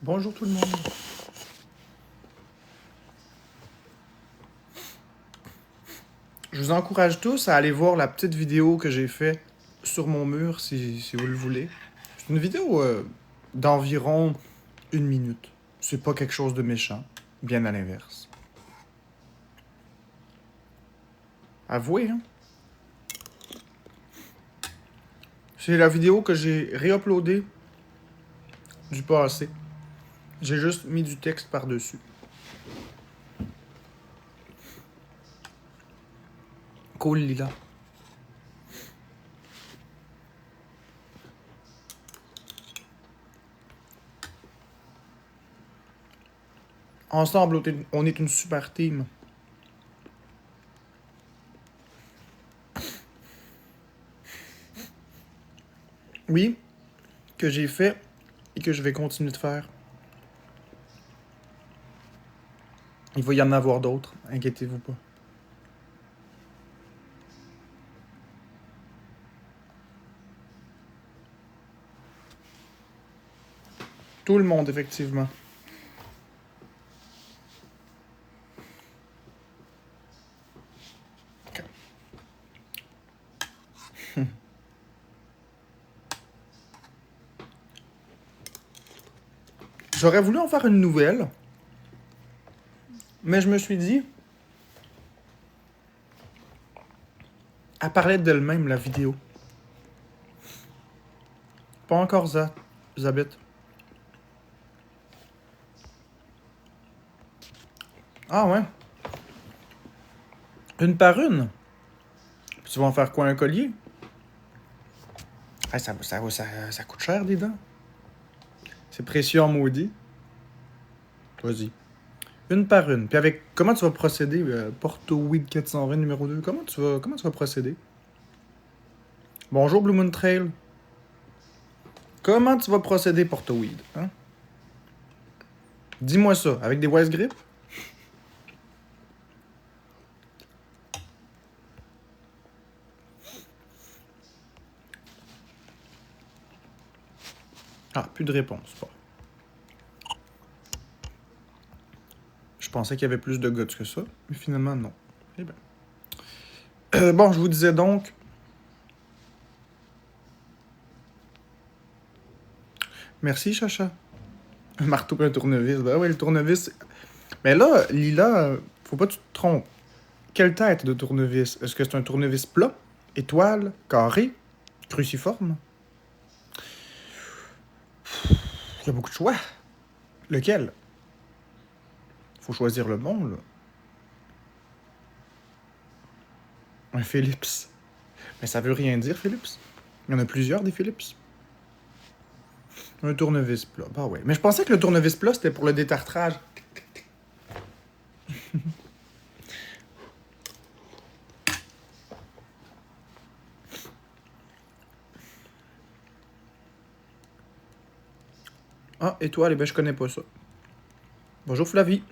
Bonjour tout le monde. Je vous encourage tous à aller voir la petite vidéo que j'ai faite sur mon mur si vous le voulez. C'est une vidéo d'environ 1 minute. C'est pas quelque chose de méchant, bien à l'inverse. Avouez, hein? C'est la vidéo que j'ai réuploadée du passé. J'ai juste mis du texte par-dessus. Cool, Lila. Ensemble, on est une super team. Oui, que j'ai fait et que je vais continuer de faire. Il va y en avoir d'autres, inquiétez-vous pas. Tout le monde, effectivement. J'aurais voulu en faire une nouvelle, mais je me suis dit, elle parlait d'elle-même, la vidéo. Pas encore ça, Zabit. Ah ouais? Une par une? Puis tu vas en faire quoi, un collier? Ah, ça coûte cher, des dents. C'est précieux en maudit. Vas-y. Une par une. Puis avec, comment tu vas procéder, Porto Weed 420 numéro 2? Comment tu vas procéder? Bonjour, Blue Moon Trail. Comment tu vas procéder, Porto Weed? Hein? Dis-moi ça, avec des Wise Grip? Ah, plus de réponse. Bon. Je pensais qu'il y avait plus de guts que ça, mais finalement, non. Eh bien. Bon, je vous disais donc... Merci, Chacha. Un marteau et un tournevis. Ben ouais, le tournevis... Mais là, Lila, faut pas que tu te trompes. Quelle tête de tournevis? Est-ce que c'est un tournevis plat, étoile, carré, cruciforme? Il y a beaucoup de choix. Lequel? Faut choisir le bon, là. Un Philips. Mais ça veut rien dire, Philips. Il y en a plusieurs, des Philips. Un tournevis plat. Bah ouais. Mais je pensais que le tournevis plat, c'était pour le détartrage. Ah, étoile, eh ben je connais pas ça. Bonjour, Flavie.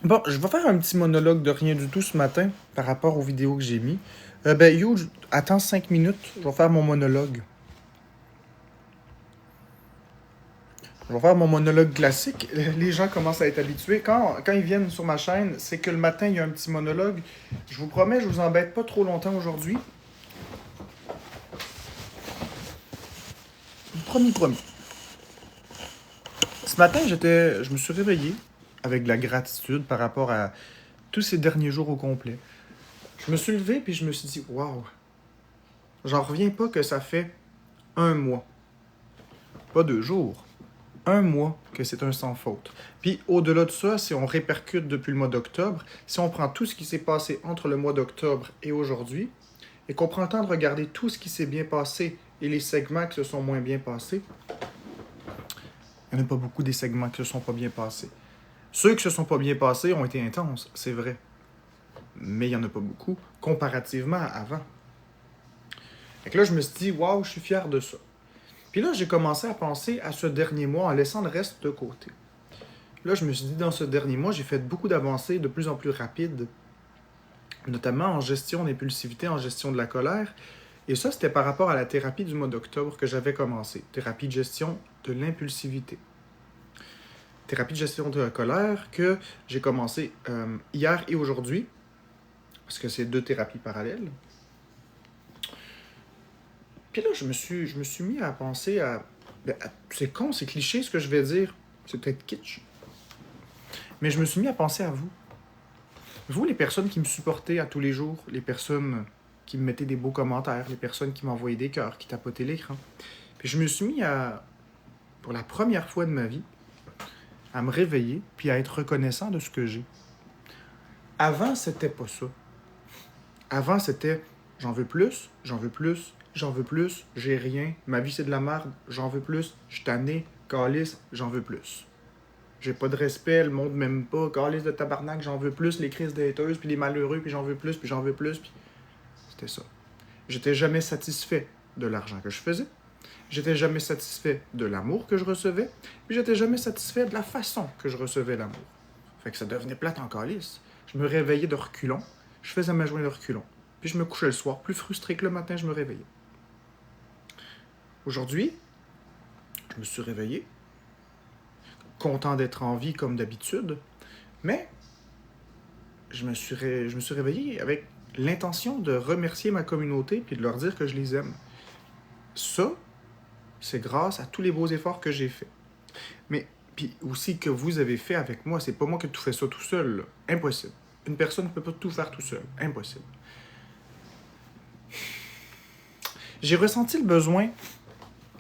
Bon, je vais faire un petit monologue de rien du tout ce matin par rapport aux vidéos que j'ai mis. Ben, Huge, attends 5 minutes, je vais faire mon monologue. Je vais faire mon monologue classique. Les gens commencent à être habitués. Quand ils viennent sur ma chaîne, c'est que le matin, il y a un petit monologue. Je vous promets, je vous embête pas trop longtemps aujourd'hui. Promis, promis. Ce matin, je me suis réveillé avec de la gratitude par rapport à tous ces derniers jours au complet. Je me suis levé puis je me suis dit, waouh, j'en reviens pas que ça fait 1 mois, pas 2 jours, 1 mois que c'est un sans faute. Puis au-delà de ça, si on répercute depuis le mois d'octobre, si on prend tout ce qui s'est passé entre le mois d'octobre et aujourd'hui, et qu'on prend le temps de regarder tout ce qui s'est bien passé et les segments qui se sont moins bien passés, il n'y en a pas beaucoup des segments qui se sont pas bien passés. Ceux qui se sont pas bien passés ont été intenses, c'est vrai. Mais il n'y en a pas beaucoup, comparativement à avant. Fait que là, je me suis dit, waouh, je suis fier de ça. Puis là, j'ai commencé à penser à ce dernier mois en laissant le reste de côté. Là, je me suis dit, dans ce dernier mois, j'ai fait beaucoup d'avancées de plus en plus rapides notamment en gestion d'impulsivité, en gestion de la colère. Et ça, c'était par rapport à la thérapie du mois d'octobre que j'avais commencé. Thérapie de gestion de l'impulsivité. Thérapie de gestion de la colère que j'ai commencé hier et aujourd'hui, parce que c'est 2 thérapies parallèles. Puis là, je me suis mis à penser à... c'est con, c'est cliché ce que je vais dire. C'est peut-être kitsch. Mais je me suis mis à penser à vous. Vous, les personnes qui me supportez à tous les jours, les personnes qui me mettaient des beaux commentaires, les personnes qui m'envoyaient des cœurs, qui tapotaient l'écran. Puis je me suis mis à, pour la première fois de ma vie, à me réveiller puis à être reconnaissant de ce que j'ai. Avant, c'était pas ça. Avant, c'était j'en veux plus, j'en veux plus, j'en veux plus, j'ai rien, ma vie c'est de la merde, j'en veux plus, je suis tanné, calice, j'en veux plus. J'ai pas de respect, le monde m'aime pas, calice de tabarnak, j'en veux plus, les crises d'hateuses, puis les malheureux, puis j'en veux plus, puis j'en veux plus, puis... C'était ça. J'étais jamais satisfait de l'argent que je faisais, j'étais jamais satisfait de l'amour que je recevais, puis j'étais jamais satisfait de la façon que je recevais l'amour. Fait que ça devenait plate en calice. Je me réveillais de reculons, je faisais ma journée de reculons, puis je me couchais le soir, plus frustré que le matin, je me réveillais. Aujourd'hui, je me suis réveillé, content d'être en vie comme d'habitude, mais je me suis réveillé avec l'intention de remercier ma communauté puis de leur dire que je les aime. Ça, c'est grâce à tous les beaux efforts que j'ai faits. Mais puis aussi que vous avez fait avec moi, c'est pas moi qui ai tout fait ça tout seul, là. Impossible. Une personne ne peut pas tout faire tout seul. Impossible. J'ai ressenti le besoin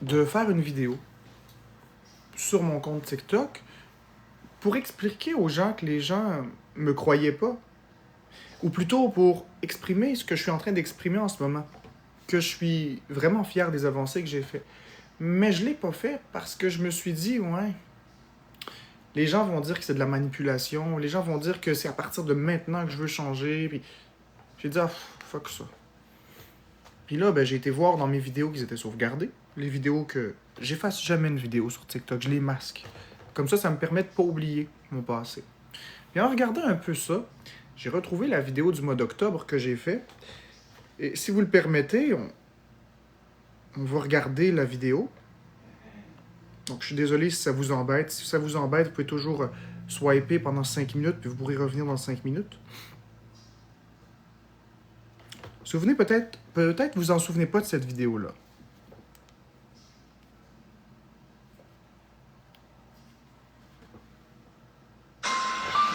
de faire une vidéo sur mon compte TikTok pour expliquer aux gens que les gens me croyaient pas. Ou plutôt pour exprimer ce que je suis en train d'exprimer en ce moment. Que je suis vraiment fier des avancées que j'ai faites. Mais je l'ai pas fait parce que je me suis dit, ouais, les gens vont dire que c'est de la manipulation, les gens vont dire que c'est à partir de maintenant que je veux changer, puis j'ai dit, ah, fuck ça. Puis là, j'ai été voir dans mes vidéos qu'ils étaient sauvegardées, les vidéos que... J'efface jamais une vidéo sur TikTok, je les masque. Comme ça me permet de pas oublier mon passé. Et en regardant un peu ça, j'ai retrouvé la vidéo du mois d'octobre que j'ai fait. Et si vous le permettez, on va regarder la vidéo. Donc, je suis désolé si ça vous embête. Si ça vous embête, vous pouvez toujours swiper pendant 5 minutes, puis vous pourrez revenir dans 5 minutes. Souvenez peut-être vous vous en souvenez pas de cette vidéo-là.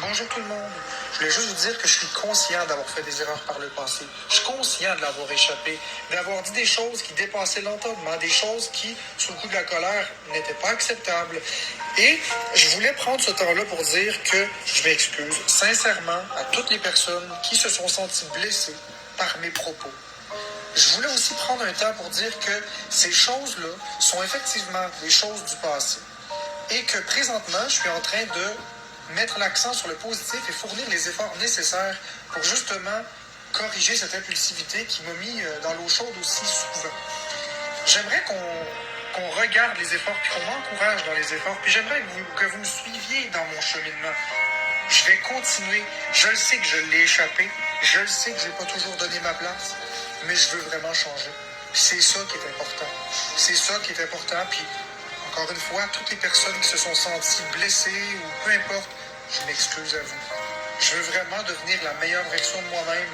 Bonjour tout le monde. Je voulais juste vous dire que je suis conscient d'avoir fait des erreurs par le passé. Je suis conscient de l'avoir échappé, d'avoir dit des choses qui dépassaient l'entendement, des choses qui, sous le coup de la colère, n'étaient pas acceptables. Et je voulais prendre ce temps-là pour dire que je m'excuse sincèrement à toutes les personnes qui se sont senties blessées par mes propos. Je voulais aussi prendre un temps pour dire que ces choses-là sont effectivement des choses du passé. Et que présentement, je suis en train de mettre l'accent sur le positif et fournir les efforts nécessaires pour justement corriger cette impulsivité qui m'a mis dans l'eau chaude aussi souvent. J'aimerais qu'on regarde les efforts puis qu'on m'encourage dans les efforts. Puis j'aimerais que vous me suiviez dans mon cheminement. Je vais continuer. Je le sais que je l'ai échappé. Je le sais que je n'ai pas toujours donné ma place. Mais je veux vraiment changer. C'est ça qui est important. C'est ça qui est important. Puis, encore une fois, toutes les personnes qui se sont senties blessées ou peu importe, je m'excuse à vous. Je veux vraiment devenir la meilleure version de moi-même.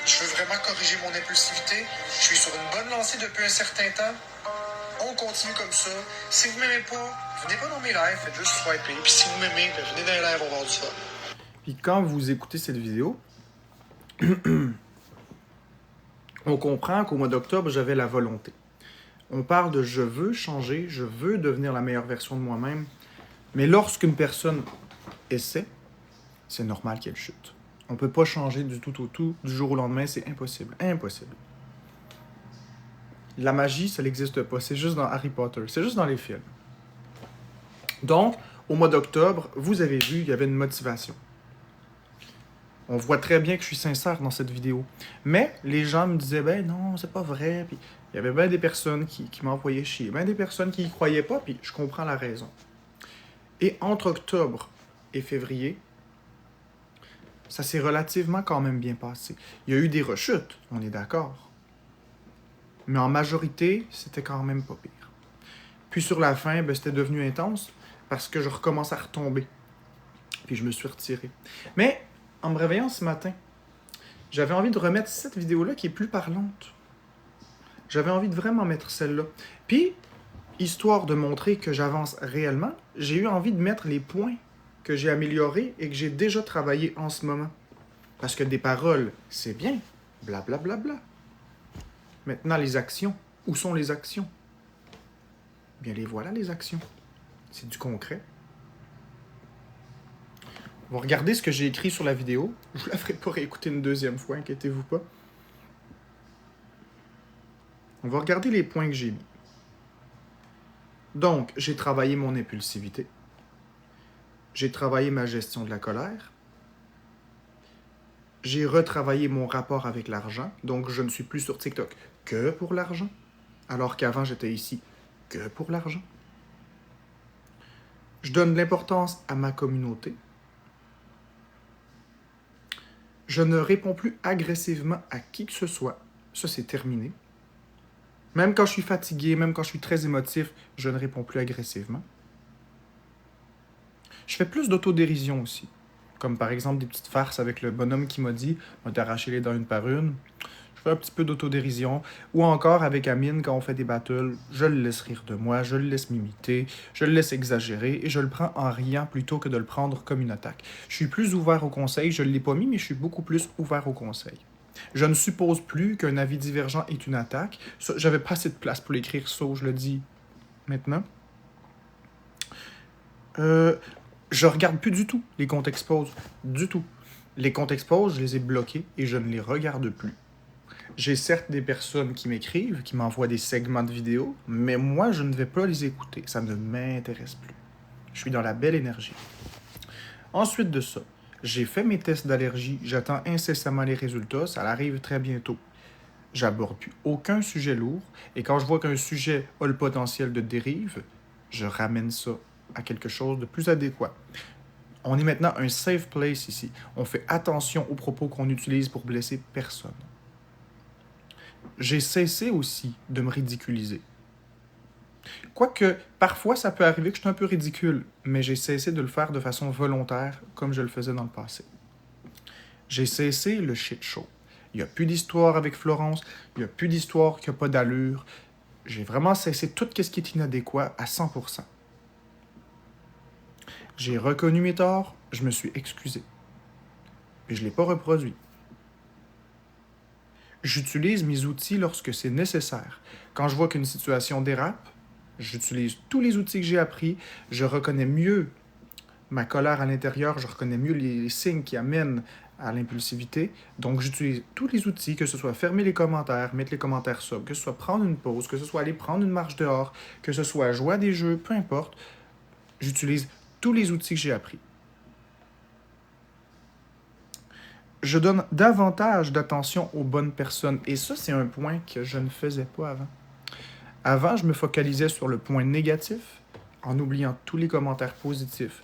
Je veux vraiment corriger mon impulsivité. Je suis sur une bonne lancée depuis un certain temps. On continue comme ça. Si vous m'aimez pas, venez pas dans mes lives, faites juste swiper. Puis si vous m'aimez, venez dans les lives, on va voir du fun. Puis quand vous écoutez cette vidéo, on comprend qu'au mois d'octobre, j'avais la volonté. On parle de je veux changer, je veux devenir la meilleure version de moi-même. Mais lorsqu'une personne essaie, c'est normal qu'elle chute. On ne peut pas changer du tout au tout, du jour au lendemain, c'est impossible. Impossible. La magie, ça n'existe pas. C'est juste dans Harry Potter. C'est juste dans les films. Donc, au mois d'octobre, vous avez vu, il y avait une motivation. On voit très bien que je suis sincère dans cette vidéo. Mais les gens me disaient, ben non, c'est pas vrai. Puis il y avait bien des personnes qui m'envoyaient chier. Bien des personnes qui y croyaient pas, puis je comprends la raison. Et entre octobre et février, Ça s'est relativement quand même bien passé. Il y a eu des rechutes, on est d'accord. Mais en majorité, c'était quand même pas pire. Puis sur la fin, ben, c'était devenu intense parce que je recommence à retomber. Puis je me suis retiré. Mais en me réveillant ce matin, j'avais envie de remettre cette vidéo-là qui est plus parlante. J'avais envie de vraiment mettre celle-là. Puis, histoire de montrer que j'avance réellement, j'ai eu envie de mettre les points que j'ai améliorés et que j'ai déjà travaillé en ce moment. Parce que des paroles, c'est bien. Blablabla. Bla, bla, bla. Maintenant, les actions. Où sont les actions? Bien, les voilà, les actions. C'est du concret. On va regarder ce que j'ai écrit sur la vidéo. Je ne la ferai pas réécouter une deuxième fois, inquiétez-vous pas. On va regarder les points que j'ai mis. Donc, j'ai travaillé mon impulsivité. J'ai travaillé ma gestion de la colère. J'ai retravaillé mon rapport avec l'argent. Donc, je ne suis plus sur TikTok que pour l'argent. Alors qu'avant, j'étais ici que pour l'argent. Je donne de l'importance à ma communauté. Je ne réponds plus agressivement à qui que ce soit. Ça, c'est terminé. Même quand je suis fatigué, même quand je suis très émotif, je ne réponds plus agressivement. Je fais plus d'autodérision aussi. Comme par exemple des petites farces avec le bonhomme qui m'a dit « On va t'arracher les dents une par une ». Je fais un petit peu d'autodérision. Ou encore avec Amine, quand on fait des battles, je le laisse rire de moi, je le laisse m'imiter, je le laisse exagérer et je le prends en riant plutôt que de le prendre comme une attaque. Je suis plus ouvert au conseil, je ne l'ai pas mis, mais je suis beaucoup plus ouvert au conseil. Je ne suppose plus qu'un avis divergent est une attaque. J'avais pas assez de place pour l'écrire, ça, je le dis maintenant. Je regarde plus du tout les comptes expose. Du tout. Les comptes expose, je les ai bloqués et je ne les regarde plus. J'ai certes des personnes qui m'écrivent, qui m'envoient des segments de vidéos, mais moi, je ne vais pas les écouter. Ça ne m'intéresse plus. Je suis dans la belle énergie. Ensuite de ça, j'ai fait mes tests d'allergie. J'attends incessamment les résultats. Ça arrive très bientôt. J'aborde plus aucun sujet lourd. Et quand je vois qu'un sujet a le potentiel de dérive, je ramène ça à quelque chose de plus adéquat. On est maintenant un safe place ici. On fait attention aux propos qu'on utilise pour blesser personne. J'ai cessé aussi de me ridiculiser. Quoique, parfois, ça peut arriver que je suis un peu ridicule, mais j'ai cessé de le faire de façon volontaire, comme je le faisais dans le passé. J'ai cessé le shit show. Il n'y a plus d'histoire avec Florence, il n'y a plus d'histoire qui n'a pas d'allure. J'ai vraiment cessé tout ce qui est inadéquat à 100%. J'ai reconnu mes torts, je me suis excusé. Et je ne l'ai pas reproduit. J'utilise mes outils lorsque c'est nécessaire. Quand je vois qu'une situation dérape, j'utilise tous les outils que j'ai appris, je reconnais mieux ma colère à l'intérieur, je reconnais mieux les signes qui amènent à l'impulsivité. Donc, j'utilise tous les outils, que ce soit fermer les commentaires, mettre les commentaires sub, que ce soit prendre une pause, que ce soit aller prendre une marche dehors, que ce soit jouer à des jeux, peu importe. J'utilise tous les outils que j'ai appris. Je donne davantage d'attention aux bonnes personnes. Et ça, c'est un point que je ne faisais pas avant. Avant, je me focalisais sur le point négatif en oubliant tous les commentaires positifs.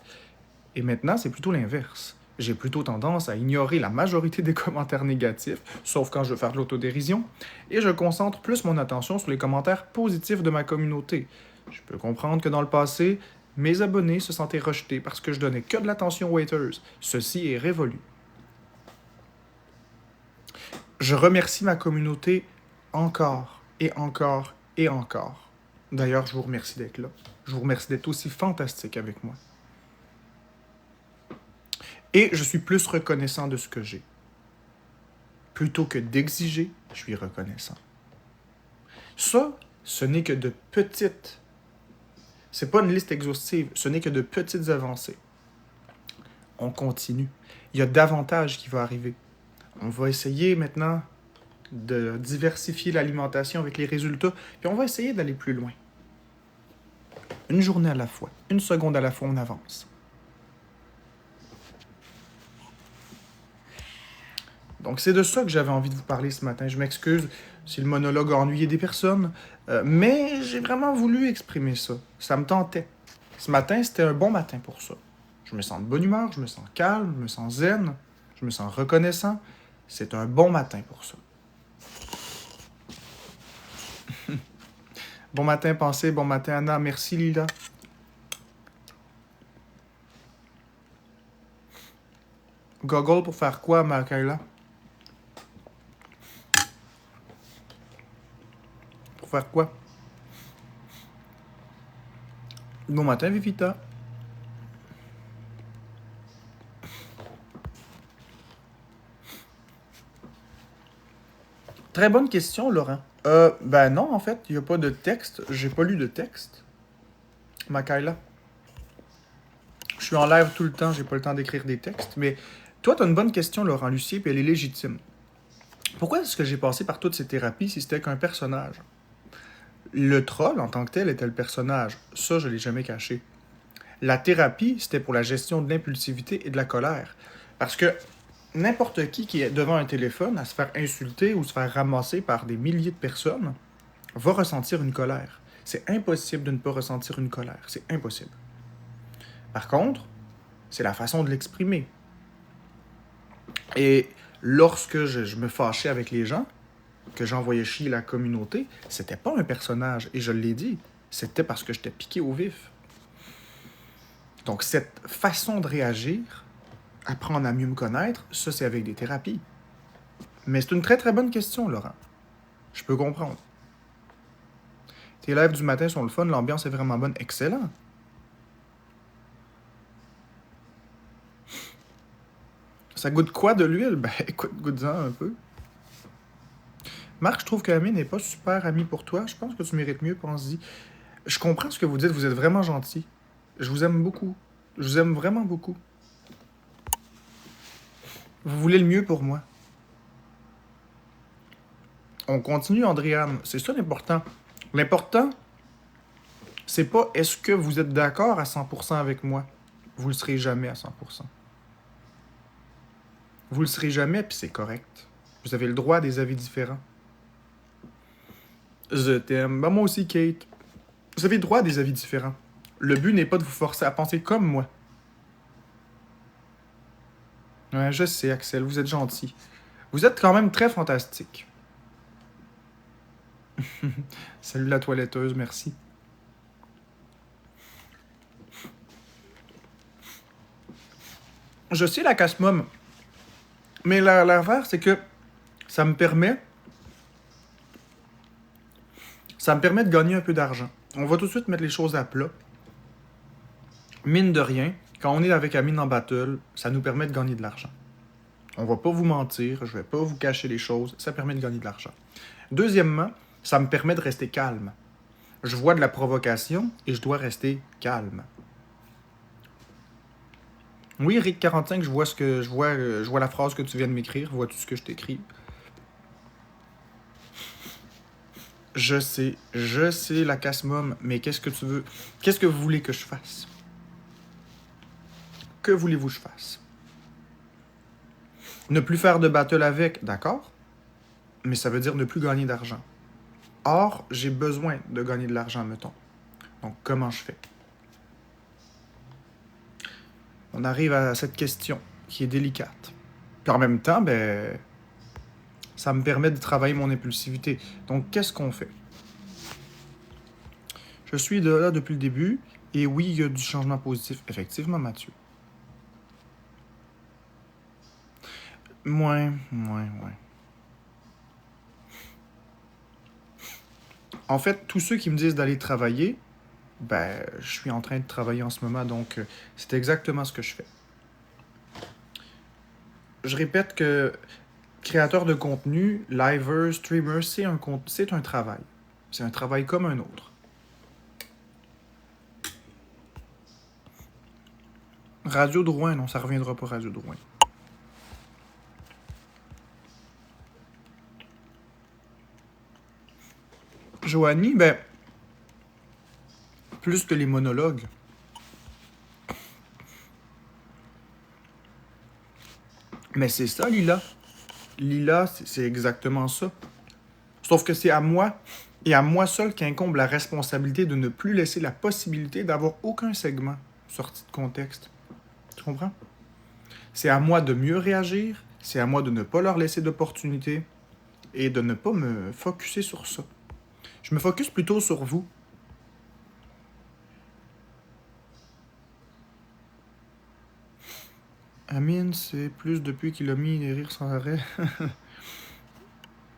Et maintenant, c'est plutôt l'inverse. J'ai plutôt tendance à ignorer la majorité des commentaires négatifs, sauf quand je veux faire de l'autodérision, et je concentre plus mon attention sur les commentaires positifs de ma communauté. Je peux comprendre que dans le passé, mes abonnés se sentaient rejetés parce que je donnais que de l'attention aux haters. Ceci est révolu. Je remercie ma communauté encore et encore et encore. D'ailleurs, je vous remercie d'être là. Je vous remercie d'être aussi fantastique avec moi. Et je suis plus reconnaissant de ce que j'ai. Plutôt que d'exiger, je suis reconnaissant. Ça, ce n'est que de petites... C'est pas une liste exhaustive, ce n'est que de petites avancées. On continue. Il y a davantage qui va arriver. On va essayer maintenant de diversifier l'alimentation avec les résultats, puis on va essayer d'aller plus loin. Une journée à la fois, une seconde à la fois, on avance. Donc, c'est de ça que j'avais envie de vous parler ce matin. Je m'excuse si le monologue a ennuyé des personnes, mais j'ai vraiment voulu exprimer ça. Ça me tentait. Ce matin, c'était un bon matin pour ça. Je me sens de bonne humeur, je me sens calme, je me sens zen, je Je me sens reconnaissant. C'est un bon matin pour ça. Bon matin, Pensée. Bon matin, Anna. Merci, Lila. Goggle pour faire quoi, Michaela? Pour faire quoi? Bon matin, Vivita. Très bonne question, Laurent. Ben non, en fait, il n'y a pas de texte. J'ai pas lu de texte. Michaela. Je suis en live tout le temps, j'ai pas le temps d'écrire des textes. Mais toi, t'as une bonne question, Laurent Lucier, puis elle est légitime. Pourquoi est-ce que j'ai passé par toutes ces thérapies si c'était qu'un personnage? Le troll, en tant que tel, était le personnage. Ça, je l'ai jamais caché. La thérapie, c'était pour la gestion de l'impulsivité et de la colère. Parce que n'importe qui est devant un téléphone à se faire insulter ou se faire ramasser par des milliers de personnes va ressentir une colère. C'est impossible de ne pas ressentir une colère. C'est impossible. Par contre, c'est la façon de l'exprimer. Et lorsque je me fâchais avec les gens, que j'envoyais chier la communauté, c'était pas un personnage. Et je l'ai dit, c'était parce que j'étais piqué au vif. Donc, cette façon de réagir, apprendre à mieux me connaître, ça, c'est avec des thérapies. Mais c'est une très, très bonne question, Laurent. Je peux comprendre. Tes lives du matin sont le fun, l'ambiance est vraiment bonne. Excellent. Ça goûte quoi de l'huile? Ben, écoute, goûte-en un peu. Marc, je trouve que Amine n'est pas super ami pour toi. Je pense que tu mérites mieux, pense-y. Je comprends ce que vous dites, vous êtes vraiment gentil. Je vous aime beaucoup. Je vous aime vraiment beaucoup. Vous voulez le mieux pour moi. On continue, Andréane. C'est ça l'important. L'important, c'est pas est-ce que vous êtes d'accord à 100% avec moi. Vous le serez jamais à 100%. Vous le serez jamais, puis c'est correct. Vous avez le droit à des avis différents. Je t'aime. Ben, moi aussi, Kate. Vous avez le droit à des avis différents. Le but n'est pas de vous forcer à penser comme moi. Ouais, je sais, Axel, vous êtes gentil. Vous êtes quand même très fantastique. Salut la toiletteuse, merci. Je sais la casse-môme. Mais l'affaire, c'est que ça me permet de gagner un peu d'argent. On va tout de suite mettre les choses à plat. Mine de rien, quand on est avec Amine en battle, ça nous permet de gagner de l'argent. On va pas vous mentir, je vais pas vous cacher les choses, ça permet de gagner de l'argent. Deuxièmement, ça me permet de rester calme. Je vois de la provocation et je dois rester calme. Oui, Rick45, je vois la phrase que tu viens de m'écrire. Vois-tu ce que je t'écris? Je sais, la casse-môme, mais qu'est-ce que tu veux? Qu'est-ce que vous voulez que je fasse? Que voulez-vous que je fasse? Ne plus faire de battle avec, d'accord? Mais ça veut dire ne plus gagner d'argent. Or, j'ai besoin de gagner de l'argent, mettons. Donc, comment je fais? On arrive à cette question qui est délicate. Puis en même temps, ben, ça me permet de travailler mon impulsivité. Donc, qu'est-ce qu'on fait? Je suis là depuis le début, et oui, il y a du changement positif. Effectivement, Mathieu. Ouais. En fait, tous ceux qui me disent d'aller travailler, ben, je suis en train de travailler en ce moment, donc c'est exactement ce que je fais. Je répète que créateur de contenu, liver, streamer, c'est un travail. C'est un travail comme un autre. Radio Drouin, non, ça reviendra pas, Radio Drouin. Joanie, ben, plus que les monologues. Mais c'est ça, Lila. Lila, c'est exactement ça. Sauf que c'est à moi, et à moi seul, qu'incombe la responsabilité de ne plus laisser la possibilité d'avoir aucun segment sorti de contexte. Tu comprends? C'est à moi de mieux réagir, c'est à moi de ne pas leur laisser d'opportunité et de ne pas me focusser sur ça. Je me focus plutôt sur vous. Amine, c'est plus depuis qu'il a mis les rires sans arrêt.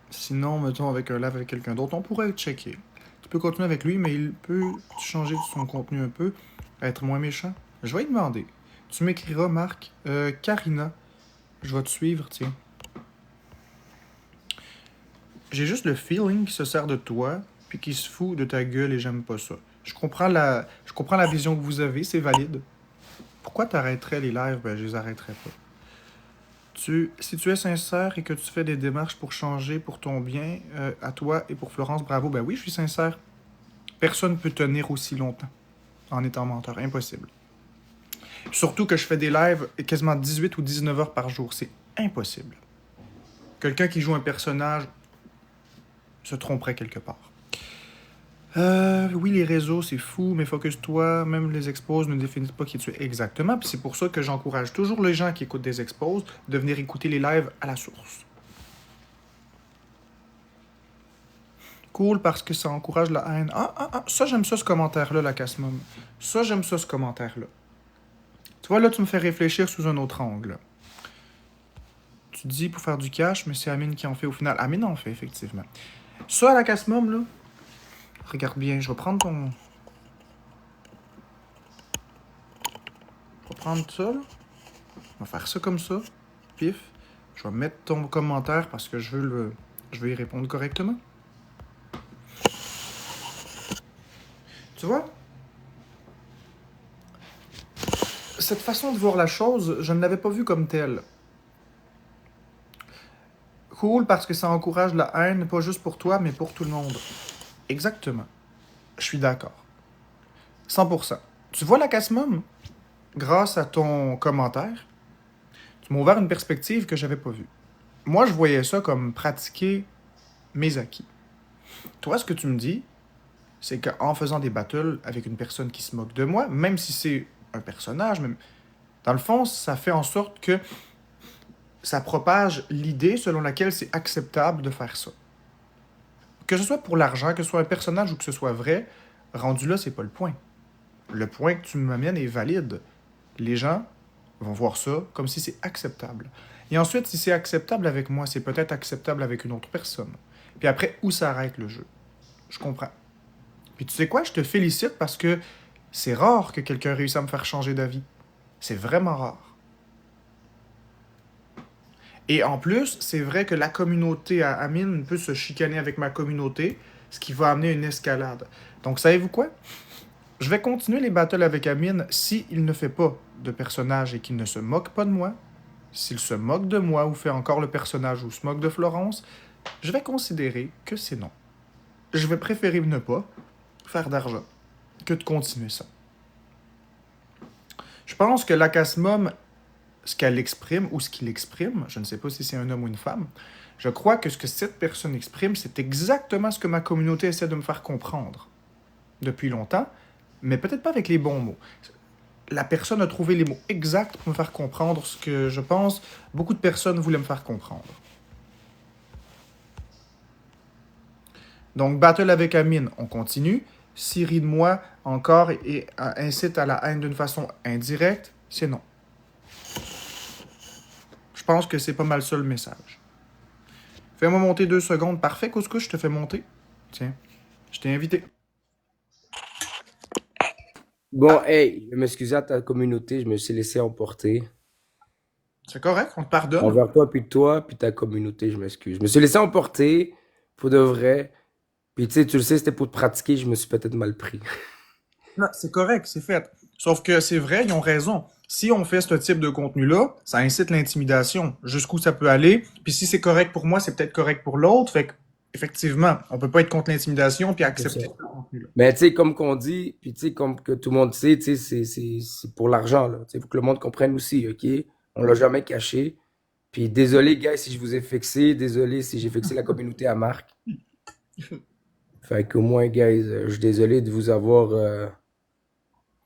Sinon, mettons avec un live avec quelqu'un d'autre, on pourrait checker. Tu peux continuer avec lui, mais il peut changer son contenu un peu, être moins méchant. Je vais lui demander. Tu m'écriras, Marc. Karina, je vais te suivre, tiens. J'ai juste le feeling qui se sert de toi, puis qui se fout de ta gueule et j'aime pas ça. Je comprends la vision que vous avez, c'est valide. Pourquoi t'arrêterais les lives? Ben, je les arrêterais pas. Si tu es sincère et que tu fais des démarches pour changer pour ton bien, à toi et pour Florence, bravo. Ben oui, je suis sincère. Personne ne peut tenir aussi longtemps en étant menteur. Impossible. Surtout que je fais des lives quasiment 18 ou 19 heures par jour. C'est impossible. Quelqu'un qui joue un personnage se tromperait quelque part. Oui, les réseaux, c'est fou, mais focus-toi. Même les exposes ne définissent pas qui tu es exactement. Puis c'est pour ça que j'encourage toujours les gens qui écoutent des exposes de venir écouter les lives à la source. Cool parce que ça encourage la haine. Ça j'aime ça ce commentaire-là, la Casmum. Ça j'aime ça ce commentaire-là. Tu vois, là, tu me fais réfléchir sous un autre angle. Tu dis pour faire du cash, mais c'est Amine qui en fait au final. Amine en fait, effectivement. Ça, à la Casmum, là, regarde bien, je vais prendre ton... Je vais prendre ça, là. On va faire ça comme ça. Pif. Je vais mettre ton commentaire parce que je veux y répondre correctement. Tu vois? Cette façon de voir la chose, je ne l'avais pas vue comme telle. Cool parce que ça encourage la haine, pas juste pour toi, mais pour tout le monde. Exactement. Je suis d'accord. 100%. Tu vois la Casmum? Grâce à ton commentaire, tu m'as ouvert une perspective que j'avais pas vue. Moi, je voyais ça comme pratiquer mes acquis. Toi, ce que tu me dis, c'est qu'en faisant des battles avec une personne qui se moque de moi, même si c'est un personnage, même, dans le fond, ça fait en sorte que ça propage l'idée selon laquelle c'est acceptable de faire ça. Que ce soit pour l'argent, que ce soit un personnage ou que ce soit vrai, rendu là, c'est pas le point. Le point que tu m'amènes est valide. Les gens vont voir ça comme si c'est acceptable. Et ensuite, si c'est acceptable avec moi, c'est peut-être acceptable avec une autre personne. Puis après, où s'arrête le jeu? Je comprends. Puis tu sais quoi? Je te félicite parce que c'est rare que quelqu'un réussisse à me faire changer d'avis. C'est vraiment rare. Et en plus, c'est vrai que la communauté à Amine peut se chicaner avec ma communauté, ce qui va amener une escalade. Donc, savez-vous quoi? Je vais continuer les battles avec Amine s'il ne fait pas de personnage et qu'il ne se moque pas de moi. S'il se moque de moi ou fait encore le personnage ou se moque de Florence, je vais considérer que c'est non. Je vais préférer ne pas faire d'argent que de continuer ça. Je pense que l'Acasmum, ce qu'elle exprime ou ce qu'il exprime, je ne sais pas si c'est un homme ou une femme, je crois que ce que cette personne exprime, c'est exactement ce que ma communauté essaie de me faire comprendre depuis longtemps, mais peut-être pas avec les bons mots. La personne a trouvé les mots exacts pour me faire comprendre ce que je pense beaucoup de personnes voulaient me faire comprendre. Donc, battle avec Amine, on continue. S'il rit de moi encore et incite à la haine d'une façon indirecte, c'est non. Je pense que c'est pas mal ça le message. Fais-moi monter 2 secondes. Parfait, couscous, je te fais monter. Tiens, je t'ai invité. Bon, hey, je m'excuse à ta communauté, je me suis laissé emporter. C'est correct, on te pardonne. Envers toi, puis ta communauté, je m'excuse. Je me suis laissé emporter, pour de vrai. Puis tu sais, tu le sais, c'était pour te pratiquer, je me suis peut-être mal pris. Non, c'est correct, c'est fait. Sauf que c'est vrai, ils ont raison. Si on fait ce type de contenu-là, ça incite l'intimidation. Jusqu'où ça peut aller. Puis si c'est correct pour moi, c'est peut-être correct pour l'autre. Fait que, effectivement, on peut pas être contre l'intimidation puis C'est accepter ça. ce contenu-là. Mais tu sais, comme qu'on dit, puis tu sais, comme que tout le monde sait, tu sais, c'est pour l'argent, là. Tu sais, faut que le monde comprenne aussi, OK? On l'a jamais caché. Puis désolé, gars, si je vous ai fixé. Désolé si j'ai fixé la communauté à Marc. Fait qu'au moins, guys, je suis désolé de vous avoir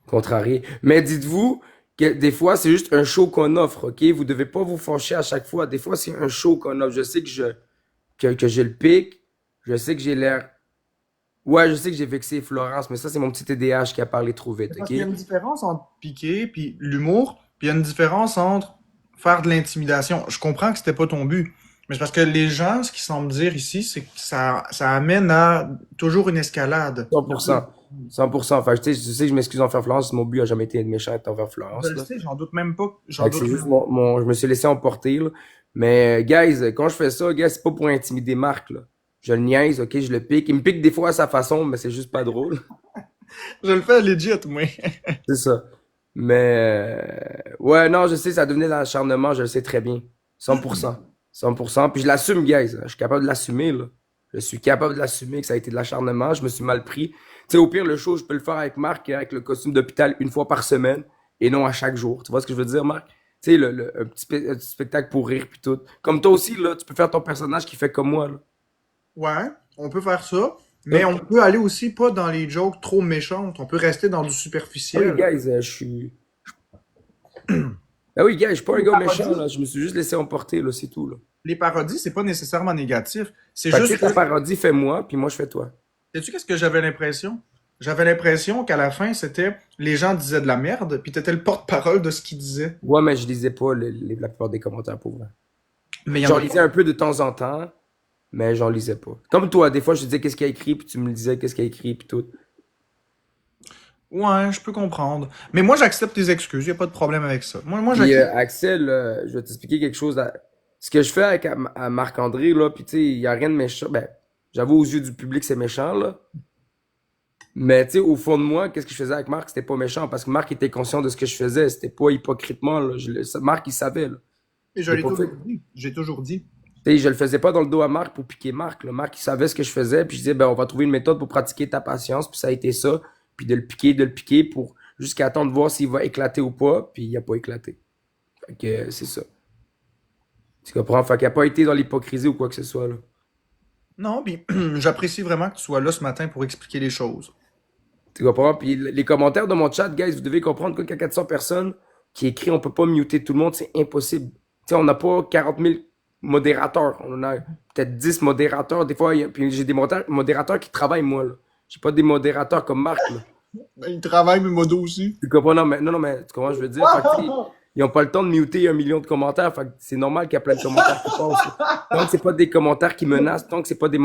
contrarié. Mais dites-vous des fois, c'est juste un show qu'on offre, OK? Vous devez pas vous fâcher à chaque fois. Des fois, c'est un show qu'on offre. Je sais que j'ai le pic. Je sais que j'ai l'air. Ouais, je sais que j'ai vexé Florence, mais ça, c'est mon petit TDAH qui a parlé trop vite, Parce OK? qu'il y a une différence entre piquer puis l'humour, puis il y a une différence entre faire de l'intimidation. Je comprends que c'était pas ton but, mais c'est parce que les gens, ce qu'ils semblent dire ici, c'est que ça amène à toujours une escalade. 100%. 100%. Enfin, je sais que je m'excuse envers Florence. Mon but a jamais été de méchant envers Je Florence, le là. sais, j'en doute même pas. J'en Fait que doute c'est juste même. je me suis laissé emporter, là. Mais, guys, quand je fais ça, guys, c'est pas pour intimider Marc, là. Je le niaise, ok, je le pique. Il me pique des fois à sa façon, mais c'est juste pas drôle. Je le fais legit, moi. C'est ça. Mais, ouais, non, je sais, ça devenait de l'acharnement, je le sais très bien. 100%. 100%. Puis je l'assume, guys. Je suis capable de l'assumer, là. Je suis capable de l'assumer que ça a été de l'acharnement. Je me suis mal pris. Tu sais, au pire, le show, je peux le faire avec Marc, avec le costume d'hôpital une fois par semaine et non à chaque jour. Tu vois ce que je veux dire, Marc? Tu sais, un petit spectacle pour rire puis tout. Comme toi aussi, là, tu peux faire ton personnage qui fait comme moi, là. Ouais, on peut faire ça, mais Hein? on peut aller aussi pas dans les jokes trop méchantes. On peut rester dans du Ah oui, superficiel. guys, je suis. Ah oui, guys, je suis pas un gars méchant, là. Je me suis juste laissé emporter, là, c'est tout, là. Les parodies, c'est pas nécessairement négatif. C'est Fait que, tu juste sais, ta que, parodie, fais moi, puis moi, je fais toi. sais-tu qu'est-ce que j'avais l'impression? J'avais l'impression qu'à la fin, c'était les gens disaient de la merde, puis t'étais le porte-parole de ce qu'ils disaient. Ouais, mais je lisais pas la plupart des commentaires pour vrai. Mais il y en J'en a lisais un peu de temps en temps, mais j'en lisais pas. Comme toi, des fois, je te disais qu'est-ce qu'il a écrit, puis tu me disais qu'est-ce qu'il a écrit, puis tout. Ouais, je peux comprendre. Mais moi, j'accepte tes excuses, y a pas de problème avec ça. Moi, Puis j'accepte. Axel, je vais t'expliquer quelque chose. Ce que je fais avec à Marc-André, là, puis tu sais, il y a rien de méchant. Ben, j'avoue, aux yeux du public, c'est méchant, là. Mais tu sais, au fond de moi, qu'est-ce que je faisais avec Marc, c'était pas méchant, parce que Marc était conscient de ce que je faisais. C'était pas hypocritement, là. Marc, il savait, là. Et je J'ai l'ai pas fait. toujours dit. J'ai toujours dit. Tu sais, je le faisais pas dans le dos à Marc pour piquer Marc, là. Marc, il savait ce que je faisais, puis je disais, ben, on va trouver une méthode pour pratiquer ta patience, puis ça a été ça. Puis de le piquer pour jusqu'à temps de voir s'il va éclater ou pas, puis il a pas éclaté. Fait que c'est ça. Tu comprends? Fait qu'il a pas été dans l'hypocrisie ou quoi que ce soit, là. Non, puis j'apprécie vraiment que tu sois là ce matin pour expliquer les choses. Tu comprends? Puis les commentaires de mon chat, guys, vous devez comprendre qu'il y a 400 personnes qui écrivent, on peut pas muter tout le monde, c'est impossible. Tu sais, on n'a pas 40 000 modérateurs. On en a peut-être 10 modérateurs. Des fois, puis j'ai des modérateurs qui travaillent, moi, là. J'ai pas des modérateurs comme Marc, là. Ben, il travaille, mes modos aussi. Tu comprends? Non, mais tu comprends, ce que je veux dire? Fait que, tu sais, ils ont pas le temps de muter 1 million de commentaires. Fait que c'est normal qu'il y a plein de commentaires qui passent. Tant que c'est pas des commentaires qui menacent, tant que c'est pas des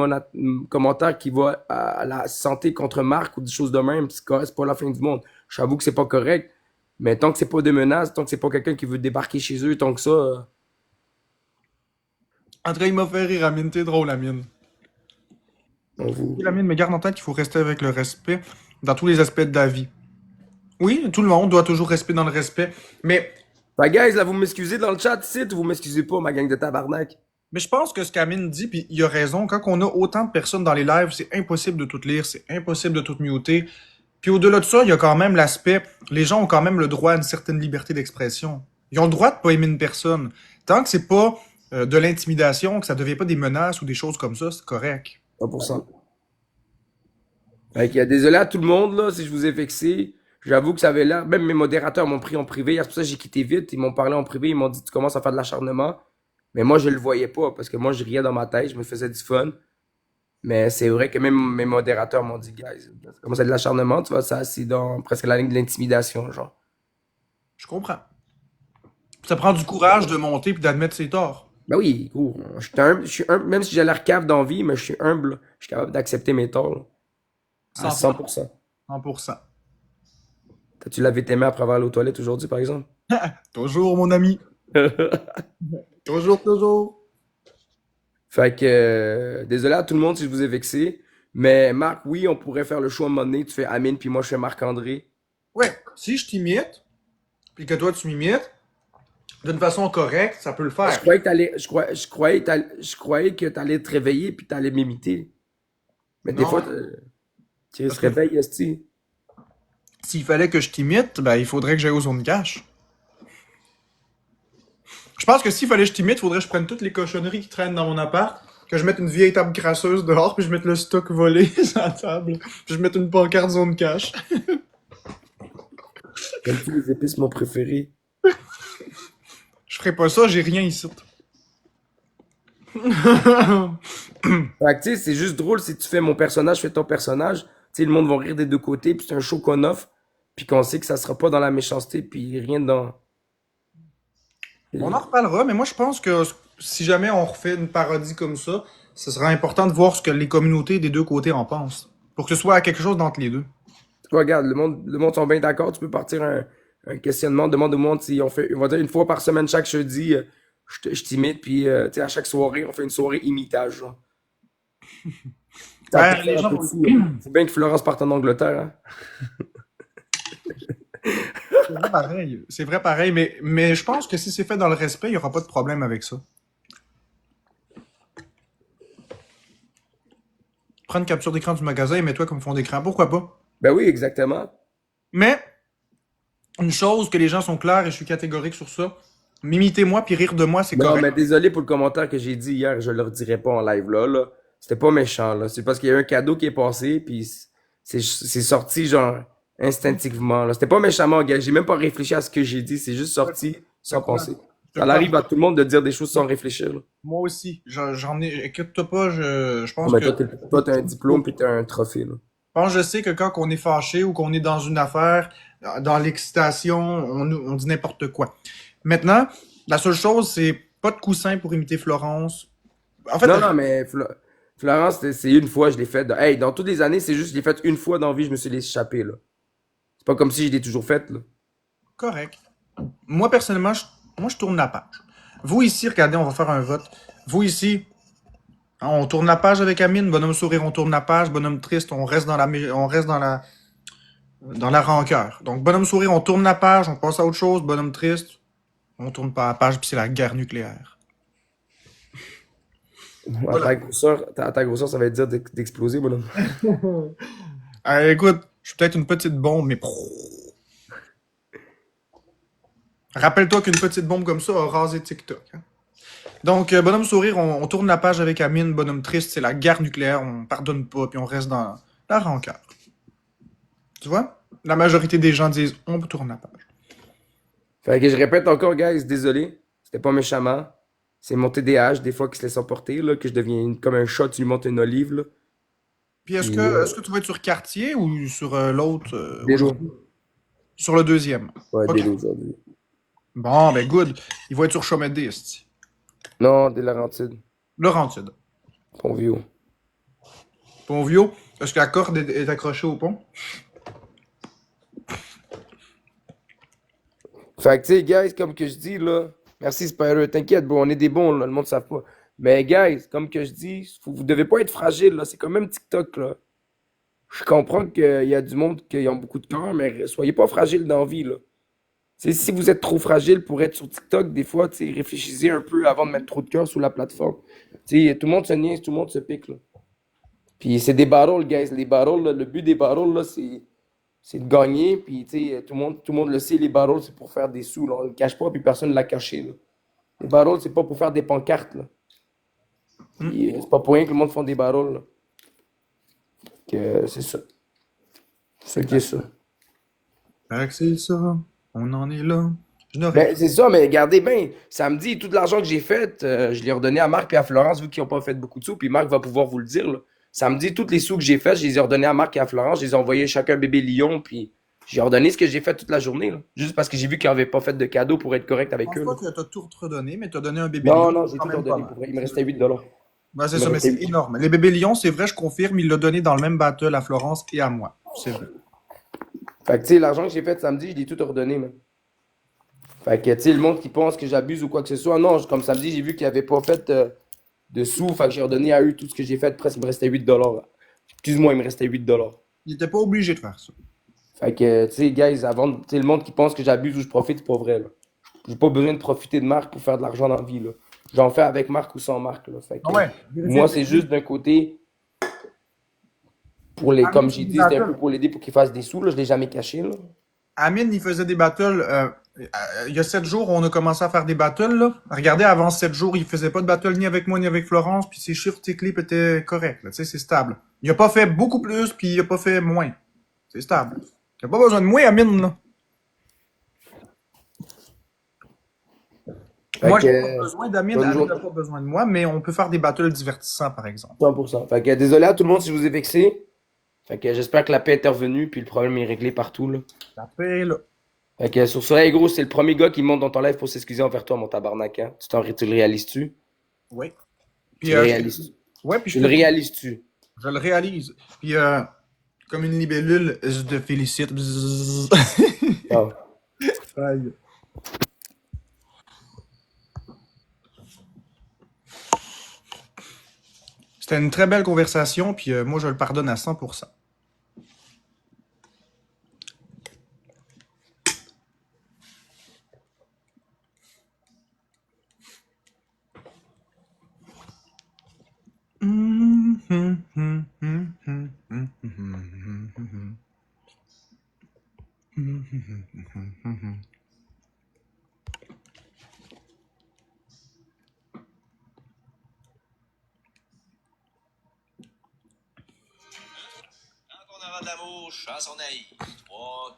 commentaires qui vont à la santé contre Marc ou des choses de même, c'est pas la fin du monde. J'avoue que c'est pas correct. Mais tant que c'est pas des menaces, tant que c'est pas quelqu'un qui veut débarquer chez eux, tant que ça, En tout cas, il m'a fait rire, Amine. T'es drôle, Amine. on vous. Oui, Amine, mais garde en tête qu'il faut rester avec le respect dans tous les aspects de la vie. Oui, tout le monde doit toujours rester dans le respect. Fait guys, là, vous m'excusez dans le chat ici ou vous m'excusez pas, ma gang de tabarnak? Mais je pense que ce qu'Amine dit, puis il a raison, quand on a autant de personnes dans les lives, c'est impossible de tout lire, c'est impossible de tout muter. Puis au-delà de ça, il y a quand même l'aspect, les gens ont quand même le droit à une certaine liberté d'expression. Ils ont le droit de pas aimer une personne. Tant que c'est pas de l'intimidation, que ça devient pas des menaces ou des choses comme ça, c'est correct. 100%. Fait que, désolé à tout le monde, là, si je vous ai vexé. J'avoue que ça avait l'air. Même mes modérateurs m'ont pris en privé. C'est pour ça que j'ai quitté vite. Ils m'ont parlé en privé. Ils m'ont dit, tu commences à faire de l'acharnement. Mais moi, je le voyais pas parce que moi, je riais dans ma tête. Je me faisais du fun. Mais c'est vrai que même mes modérateurs m'ont dit, guys, ça commence à être de l'acharnement. Tu vois, ça, c'est dans presque la ligne de l'intimidation, genre. Je comprends. Ça prend du courage de monter puis d'admettre ses torts. Ben oui, gros. Je suis humble. Même si j'ai l'air cave dans la vie, mais je suis humble, là. Je suis capable d'accepter mes torts, là. À 100%. 100%. T'as-tu lavé tes mains après avoir allé aux toilettes aujourd'hui, par exemple? Toujours, mon ami. Toujours, toujours. Fait que, désolé à tout le monde si je vous ai vexé. Mais Marc, oui, on pourrait faire le show à un moment donné. Tu fais Amine, puis moi, je fais Marc-André. Ouais, si je t'imite, puis que toi tu m'imites, d'une façon correcte, ça peut le faire. Je croyais que t'allais, je croyais que t'allais te réveiller, puis t'allais m'imiter. Mais des Non. fois, tu te réveilles, esti. S'il fallait que je t'imite, ben il faudrait que j'aille aux zones cash. Je pense que s'il fallait que je t'imite, il faudrait que je prenne toutes les cochonneries qui traînent dans mon appart, que je mette une vieille table crasseuse dehors, puis je mette le stock volé sur la table, puis je mette une pancarte zone cash. Aimes-tu les épices, mon préféré? Je ferais pas ça, j'ai rien ici. Fait que, tu sais, c'est juste drôle si tu fais mon personnage, fais ton personnage. Tu sais, le monde va rire des deux côtés, puis c'est un show qu'on offre, puis qu'on sait que ça sera pas dans la méchanceté, puis rien dans. On en reparlera, mais moi je pense que si jamais on refait une parodie comme ça, ce sera important de voir ce que les communautés des deux côtés en pensent. Pour que ce soit quelque chose d'entre les deux. Regarde, le monde sont bien d'accord. Tu peux partir un questionnement, demande au monde si on fait, on va dire une fois par semaine, chaque jeudi, je t'imite, puis tu sais, à chaque soirée, on fait une soirée imitage, genre. Ça Ben, peut les faire un gens peu de sous, hein. Faut bien que Florence parte en Angleterre, hein. c'est vrai pareil. C'est vrai pareil, mais je pense que si c'est fait dans le respect, il n'y aura pas de problème avec ça. Prends une capture d'écran du magasin et mets-toi comme fond d'écran. Pourquoi pas? Ben oui, exactement. Mais, une chose que les gens sont clairs et je suis catégorique sur ça, m'imitez-moi puis rire de moi, c'est Non, correct. mais désolé pour le commentaire que j'ai dit hier, je le redirai pas en live là. C'était pas méchant, là. C'est parce qu'il y a eu un cadeau qui est passé, puis c'est sorti, genre, instinctivement, là. C'était pas méchamment, gars. J'ai même pas réfléchi à ce que j'ai dit, c'est juste sorti sans penser. Je Ça te arrive crois. à tout le monde de dire des choses sans réfléchir, là. Moi aussi. J'en ai. Écoute-toi pas, je Oh, pense mais que. toi, t'as un diplôme puis t'as un trophée, là. Je pense que je sais que quand on est fâché ou qu'on est dans une affaire, dans l'excitation, on dit n'importe quoi. Maintenant, la seule chose, c'est pas de coussin pour imiter Florence. En fait, Non, non, mais Florence, c'est une fois, je l'ai fait. Hey, dans toutes les années, c'est juste, je l'ai fait une fois dans la vie, je me suis laissé échapper, là. C'est pas comme si je l'ai toujours faite, là. correct. Moi, personnellement, moi, je tourne la page. Vous ici, regardez, on va faire un vote. Vous ici, on tourne la page avec Amine. Bonhomme sourire, on tourne la page. Bonhomme triste, on reste dans la rancœur. Donc, bonhomme sourire, on tourne la page, on passe à autre chose. Bonhomme triste, on tourne pas la page, puis c'est la guerre nucléaire. À Voilà. ta grosseur, à ta grosseur, ça va être dire d'exploser, bonhomme. Écoute, je suis peut-être une petite bombe, mais rappelle-toi qu'une petite bombe comme ça a rasé TikTok. Hein. Donc, bonhomme sourire, on tourne la page avec Amine. Bonhomme triste, c'est la guerre nucléaire. On pardonne pas, puis on reste dans la rancœur. Tu vois? La majorité des gens disent on tourne la page. Fait que je répète encore, guys, désolé. C'était pas méchamment. C'est mon TDAH, des fois, qui se laisse emporter, là, que je deviens comme un chat, tu lui montes une olive, là. Puis Puis, est-ce que tu vas être sur Cartier ou sur l'autre Délo. aujourd'hui? Sur le deuxième. Ouais, OK. Délo aujourd'hui. Bon, ben good. Il va être sur Chomédé, esti. Non, des Laurentides. Laurentide. Pont vieux. Pont Viau, est-ce que la corde est accrochée au pont? Fait que, tu sais, guys, comme que je dis, là, merci Spider, t'inquiète, bro, on est des bons, là, le monde ne savent pas. Mais, guys, comme que je dis, vous devez pas être fragile, là, c'est quand même TikTok, là. Je comprends qu'il y a du monde qui ont beaucoup de cœur, mais soyez pas fragile dans la vie, là. Tu sais, si vous êtes trop fragile pour être sur TikTok, des fois, tu sais, réfléchissez un peu avant de mettre trop de cœur sous la plateforme. Tu sais, tout le monde se niaise, tout le monde se pique, là. Puis c'est des battles, guys. Les battles, là, le but des battles, là, c'est de gagner. Puis, tu sais, tout le monde le sait, les battles, c'est pour faire des sous, là. On le cache pas, puis personne ne l'a caché, là. Les battles, c'est pas pour faire des pancartes, là. Puis, c'est pas pour rien que le monde font des battles, là. Que c'est ça. C'est ça qui est ça. Fait que c'est ça. On en est là. Je n'aurais Ben, c'est ça, mais regardez bien, samedi, tout l'argent que j'ai fait, je l'ai redonné à Marc et à Florence, vu qu'ils n'ont pas fait beaucoup de sous, puis Marc va pouvoir vous le dire, là. Samedi, tous les sous que j'ai fait, je les ai redonnés à Marc et à Florence, je les ai envoyés chacun bébé lion, puis j'ai redonné ce que j'ai fait toute la journée, là. Juste parce que j'ai vu qu'ils n'avaient pas fait de cadeau pour être correct Je avec pense eux, pas là. que t'as tout redonné, mais t'as donné un bébé Non, lion. non, C'est j'ai quand tout même pas redonné pour mal. vrai. Il me restait 8 $. Ben, c'est Il me ça, mais restait c'est 8. énorme. Les bébés lions, c'est vrai, je confirme, il l'a donné dans le même battle à Florence et à moi. C'est vrai. Fait que, tu sais, l'argent que j'ai fait samedi, je l'ai tout redonné, man. Fait que, tu sais, le monde qui pense que j'abuse ou quoi que ce soit, non, comme samedi, j'ai vu qu'ils n'avaient pas fait de sous, fait que j'ai redonné à eux tout ce que j'ai fait, presque, il me restait 8 $, là. Excuse-moi, il me restait 8 $. Il était pas obligé de faire ça. Fait que, tu sais, guys, avant, tu sais, le monde qui pense que j'abuse ou je profite, c'est pas vrai, là. J'ai pas besoin de profiter de Marc pour faire de l'argent dans la vie, là. J'en fais avec Marc ou sans Marc, là. Fait que, Ah ouais. moi, c'est juste d'un côté, comme j'ai dit, c'était un peu pour l'aider pour qu'il fasse des sous, là. Je l'ai jamais caché, là. Amine, il faisait des battles. Il y a 7 jours, on a commencé à faire des battles. Là. Regardez, avant 7 jours, il faisait pas de battle ni avec moi ni avec Florence. Puis ses chiffres, ses clips étaient corrects. Là, tu sais, c'est stable. Il a pas fait beaucoup plus, puis il a pas fait moins. C'est stable. Il a pas besoin de moi, Amine. Là. Fait Moi, j'ai pas que, besoin d'Amine, bonne Amine journée. n'a pas besoin de moi, mais on peut faire des battles divertissants, par exemple. 100%. Fait que désolé à tout le monde si je vous ai vexé. Fait que j'espère que la paix est intervenue puis le problème est réglé partout, là. La paix est là. Fait que sur ça, hey, gros, c'est le premier gars qui monte dans ton live pour s'excuser envers toi, mon tabarnak, hein. Tu le réalises-tu? Oui. Tu Puis, le réalises? ouais, puis je Tu le te réalises-tu? je le réalise. Puis, comme une libellule, je te félicite. Bzzz. Non. Aïe. C'était une très belle conversation, puis moi, je le pardonne à 100%.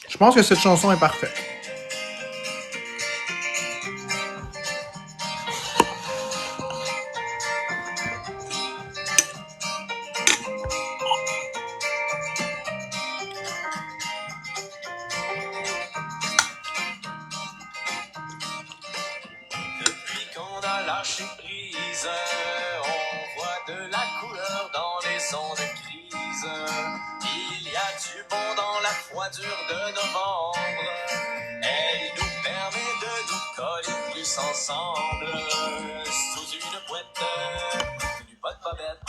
Je pense que cette chanson est parfaite. Depuis qu'on a lâché prise, on voit de la couleur dans les ondes de crise. Il y a du bon dans la froidure de novembre. Elle nous permet de nous coller plus ensemble. Sous une boîte, du pas de bobette.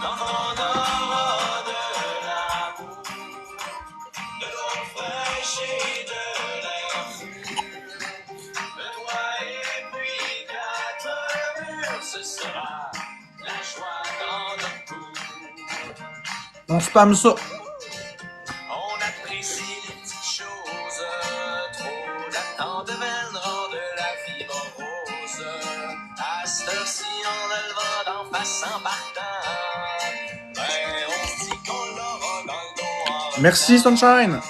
Quand on aura de l'amour, de l'eau fraîche et de l'air pur, de toi et puis quatre murs, ce sera la joie dans notre cour. On spamme ça. On apprécie les petites choses, trop d'attente vaine rend de la vie morose. À cette heure-ci, en a le vent d'en face en partant, ben on se dit qu'on l'aura dans le dos en Merci, revenant. Sunshine.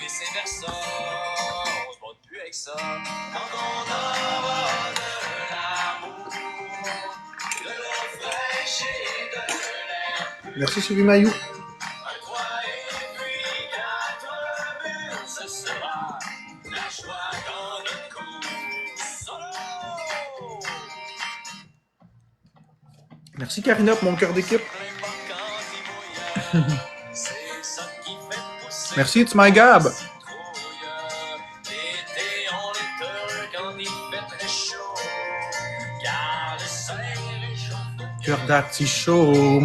Vice versa, on se bat plus avec ça. Quand on aura de l'amour, de l'eau fraîche et de l'air, Merci, Sylvie Mayou. un toit et puis quatre murs, ce sera la joie dans notre cour. Solo! Merci, Karina, pour mon cœur d'équipe. Peu importe quand il mouille, c'est ça qui fait pousser Merci, It's My Gab. la citrouille. L'été, on est heureux quand il fait très chaud, car le soleil réchauffe Cœur d'artichaut.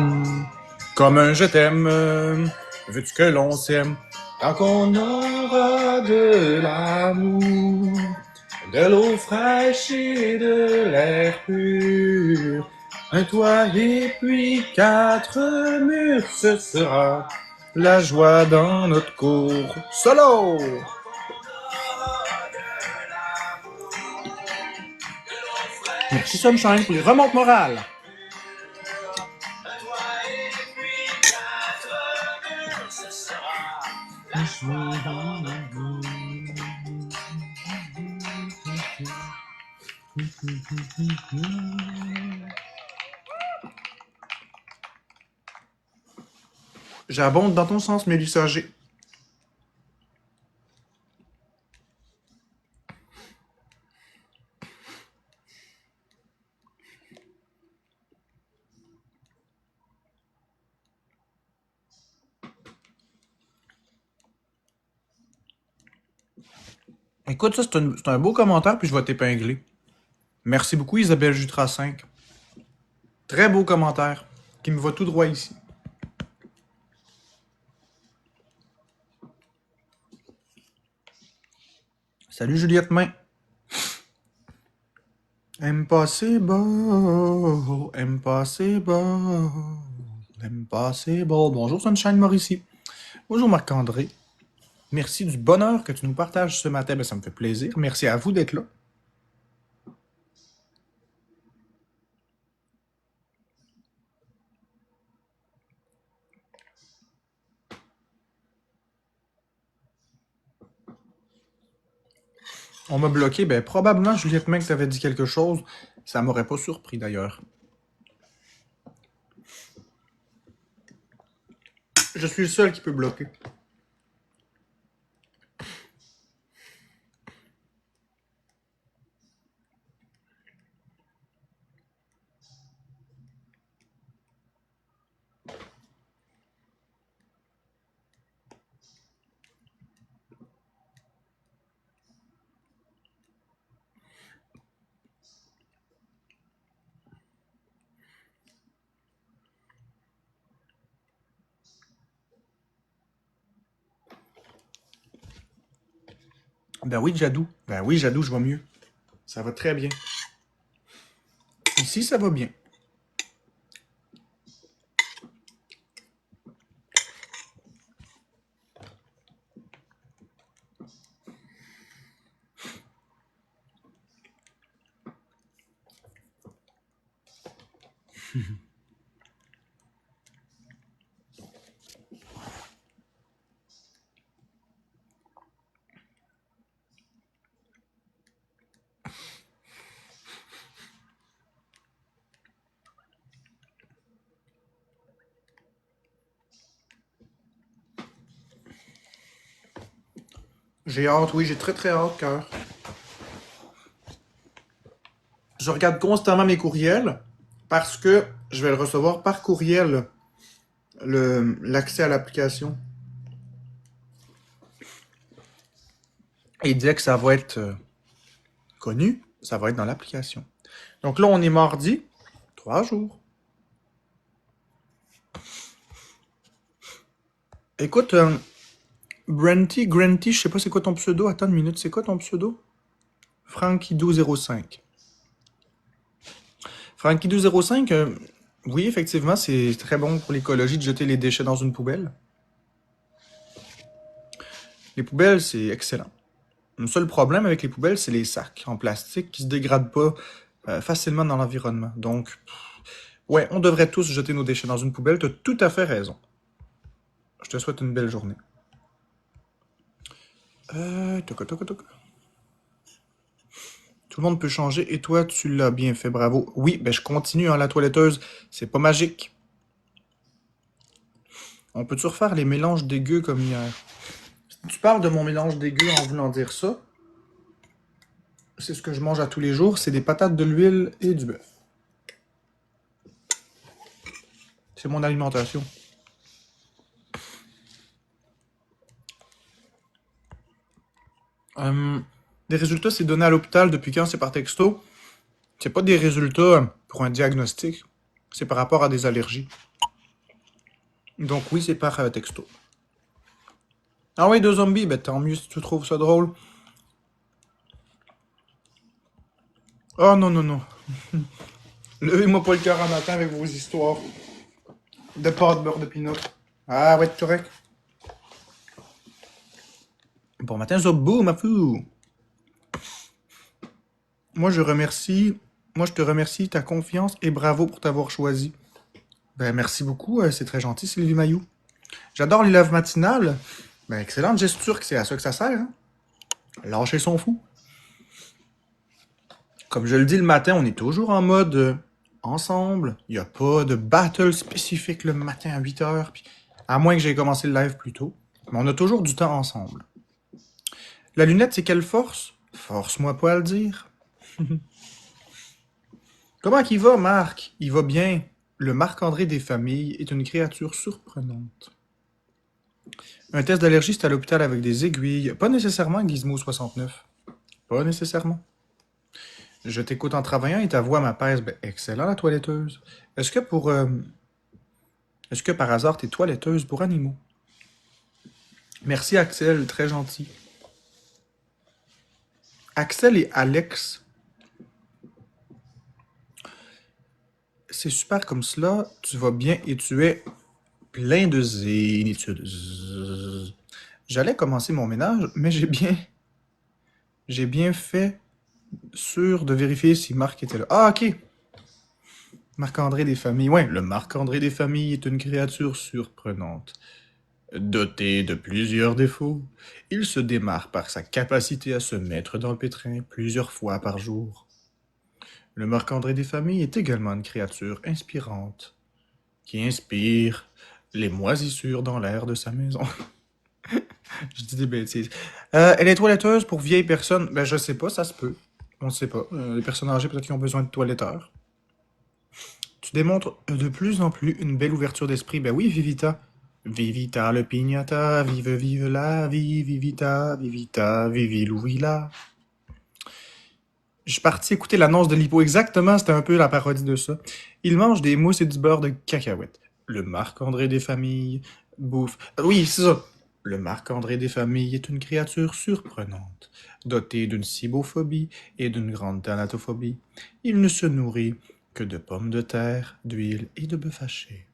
Comme un je t'aime. Veux-tu que l'on s'aime? Tant qu'on aura de l'amour, de l'eau fraîche et de l'air pur, un toit et puis quatre murs, ce sera la joie dans notre cour. Solo! Merci Sunshine pour les remontes morales. J'abonde dans ton sens, Mélissa G. Écoute, ça, c'est un beau commentaire, puis je vais t'épingler. Merci beaucoup, Isabelle Jutra 5. Très beau commentaire, qui me va tout droit ici. Salut Juliette Main. Impossible, impossible, impossible. Bonjour Sunshine Mauricie. Bonjour Marc-André. Merci du bonheur que tu nous partages ce matin, ben, ça me fait plaisir. Merci à vous d'être là. On m'a bloqué. Ben, probablement, Juliette Mec t'avait dit quelque chose. Ça m'aurait pas surpris, d'ailleurs. Je suis le seul qui peut bloquer. Ben oui, Jadou. Ben oui, Jadou, je vais mieux. Ça va très bien. Ici, ça va bien. J'ai hâte, oui, j'ai très très hâte, cœur. Je regarde constamment mes courriels parce que je vais le recevoir par courriel, l'accès à l'application. Et il disait que ça va être connu, ça va être dans l'application. Donc là, on est mardi, 3 jours. Écoute, Granty, je sais pas c'est quoi ton pseudo. Attends une minute, c'est quoi ton pseudo? Frankie1205. Frankie1205, oui, effectivement, c'est très bon pour l'écologie de jeter les déchets dans une poubelle. Les poubelles, c'est excellent. Le seul problème avec les poubelles, c'est les sacs en plastique qui se dégradent pas facilement dans l'environnement. Donc, ouais, on devrait tous jeter nos déchets dans une poubelle. T'as tout à fait raison. Je te souhaite une belle journée. Toc. Tout le monde peut changer et toi, tu l'as bien fait, bravo. Oui, ben je continue, hein, la toiletteuse. C'est pas magique. On peut-tu refaire les mélanges dégueux comme hier? Si tu parles de mon mélange dégueu en voulant dire ça, c'est ce que je mange à tous les jours, c'est des patates, de l'huile et du bœuf. C'est mon alimentation. Des résultats, c'est donné à l'hôpital depuis quand c'est par texto? C'est pas des résultats pour un diagnostic, c'est par rapport à des allergies. Donc oui, c'est par texto. Ah oui, 2 zombies, ben tant mieux si tu trouves ça drôle. Oh non. Levez-moi pas le cœur en matin avec vos histoires de pâte beurre de pinot. Ah ouais, correct. Bon matin, Zobou, ma fou. Moi, je te remercie ta confiance et bravo pour t'avoir choisi. Ben, merci beaucoup, c'est très gentil, Sylvie Mailloux. J'adore les lèvres matinales. Ben, excellente gesture, que c'est à ça que ça sert, hein. Lâcher son fou. Comme je le dis le matin, on est toujours en mode ensemble. Il n'y a pas de battle spécifique le matin à 8h, à moins que j'ai commencé le live plus tôt. Mais on a toujours du temps ensemble. La lunette, c'est quelle force? Force-moi pas à le dire. Comment qu'il va, Marc? Il va bien. Le Marc-André des familles est une créature surprenante. Un test d'allergie, c'est à l'hôpital avec des aiguilles. Pas nécessairement Gizmo 69. Pas nécessairement. Je t'écoute en travaillant et ta voix m'apaise. Ben, excellent, la toiletteuse. Est-ce que par hasard t'es toiletteuse pour animaux? Merci Axel, très gentil. Axel et Alex. C'est super comme cela. Tu vas bien et tu es plein de zénitude. J'allais commencer mon ménage, mais j'ai bien fait sûr de vérifier si Marc était là. Ah, ok. Marc-André des familles. Ouais, le Marc-André des familles est une créature surprenante. Doté de plusieurs défauts, il se démarque par sa capacité à se mettre dans le pétrin plusieurs fois par jour. Le Marc-André des familles est également une créature inspirante, qui inspire les moisissures dans l'air de sa maison. Je dis des bêtises. Elle est toiletteuse pour vieilles personnes. Ben, je sais pas, ça se peut. On ne sait pas. Les personnes âgées, peut-être qui ont besoin de toiletteurs. Tu démontres de plus en plus une belle ouverture d'esprit. Ben oui, Vivita. Vivita le pignata, vive, vive la vie, Vivita, Vivita, vivi Louis-la. Je suis parti écouter l'annonce de l'hippo. Exactement, c'était un peu la parodie de ça. Il mange des mousses et du beurre de cacahuète. Le Marc-André des familles bouffe. Oui, c'est ça. Le Marc-André des familles est une créature surprenante, dotée d'une cibophobie et d'une grande thanatophobie. Il ne se nourrit que de pommes de terre, d'huile et de bœuf haché.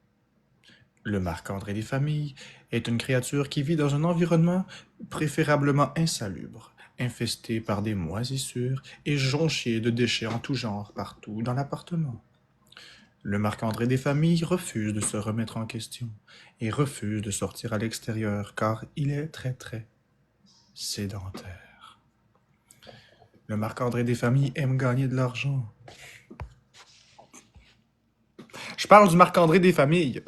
Le Marc-André des familles est une créature qui vit dans un environnement préférablement insalubre, infesté par des moisissures et jonché de déchets en tout genre partout dans l'appartement. Le Marc-André des familles refuse de se remettre en question et refuse de sortir à l'extérieur car il est très sédentaire. Le Marc-André des familles aime gagner de l'argent. Je parle du Marc-André des familles.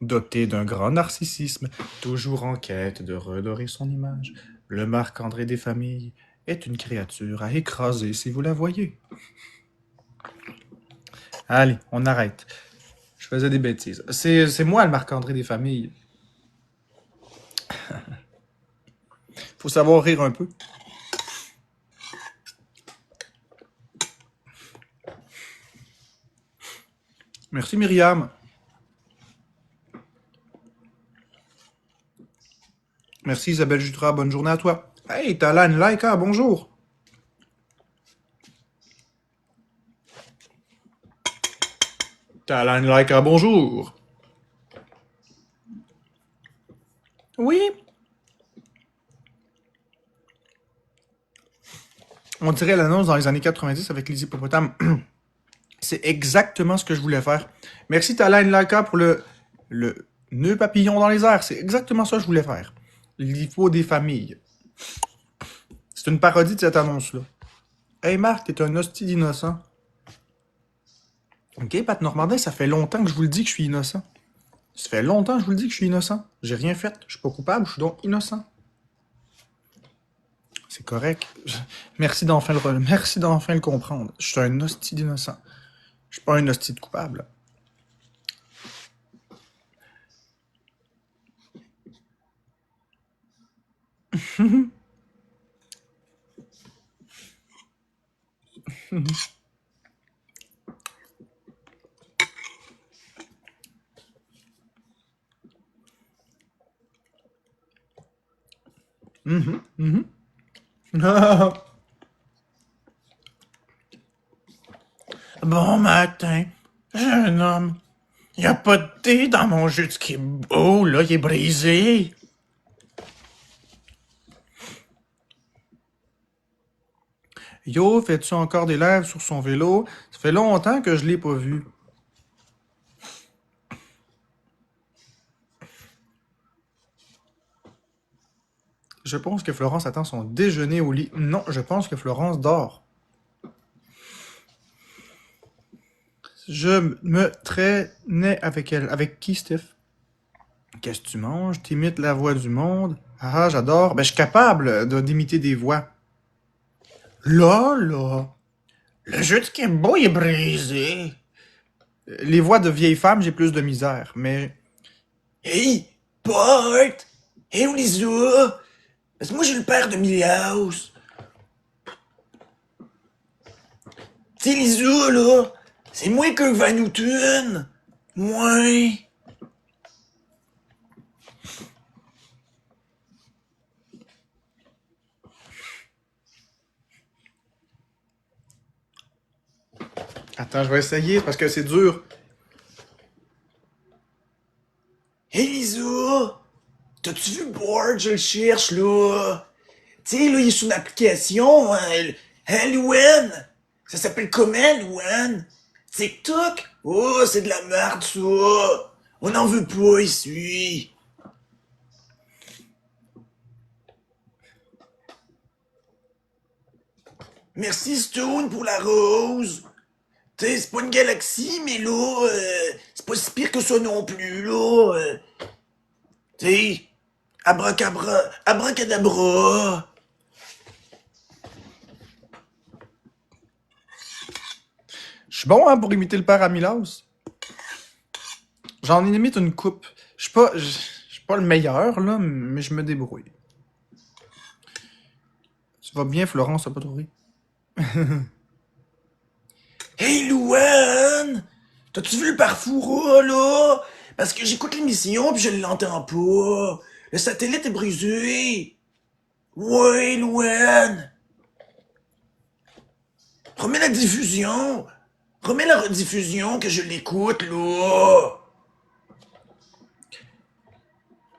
Doté d'un grand narcissisme, toujours en quête de redorer son image, le Marc-André des familles est une créature à écraser si vous la voyez. Allez, on arrête. Je faisais des bêtises. C'est moi le Marc-André des familles. Faut savoir rire un peu. Merci Myriam. Merci Isabelle Jutras, bonne journée à toi. Hey, Talan Laika, bonjour. Talan Laika, bonjour. Oui. On dirait l'annonce dans les années 90 avec les hippopotames. C'est exactement ce que je voulais faire. Merci Talan Laika pour le nœud papillon dans les airs. C'est exactement ça que je voulais faire. L'hippo des familles. C'est une parodie de cette annonce-là. Hey Marc, t'es un hostie d'innocent. Ok, Pat Normandin, ça fait longtemps que je vous le dis que je suis innocent. Ça fait longtemps que je vous le dis que je suis innocent. J'ai rien fait. Je suis pas coupable, je suis donc innocent. C'est correct. Merci d'enfin le comprendre. Je suis un hostie d'innocent. Je suis pas un hostie de coupable. Bon matin, jeune homme. Y a pas de thé dans mon jus de skibbo, là, il est brisé. Yo, fais-tu encore des lèvres sur son vélo? Ça fait longtemps que je l'ai pas vu. Je pense que Florence attend son déjeuner au lit. Non, je pense que Florence dort. Je me traînais avec elle. Avec qui, Steph? Qu'est-ce que tu manges? T'imites la voix du monde? Ah, j'adore. Ben, je suis capable d'imiter des voix. Là, le jeu de Kimbo est brisé. Les voix de vieilles femmes, j'ai plus de misère, mais... Hey, Bart! Hey, Lisa! Parce que moi, j'ai le père de Milhouse. Tu sais, Lisa, là, c'est moi que Van Houten. Moi. Attends, je vais essayer parce que c'est dur. Hey Lisa! T'as-tu vu Bart? Je le cherche, là. Tu sais, là, il est sur une application, hein, Louane? Ça s'appelle comment, Louane? TikTok? Oh, c'est de la merde, ça. On n'en veut pas ici. Merci Stone pour la rose. T'sais, c'est pas une galaxie, mais là, c'est pas si pire que ça non plus, là. T'sais, abracadabra. Je suis bon, hein, pour imiter le père Amilas. J'en imite une coupe. Je suis pas le meilleur, là, mais je me débrouille. Tu vas bien, Florence, t'as pas trop ri? Hey, Louane! T'as-tu vu le parfoura, là? Parce que j'écoute l'émission pis je l'entends pas. Le satellite est brisé. Ouais, Louane! Remets la diffusion. Remets la rediffusion que je l'écoute, là.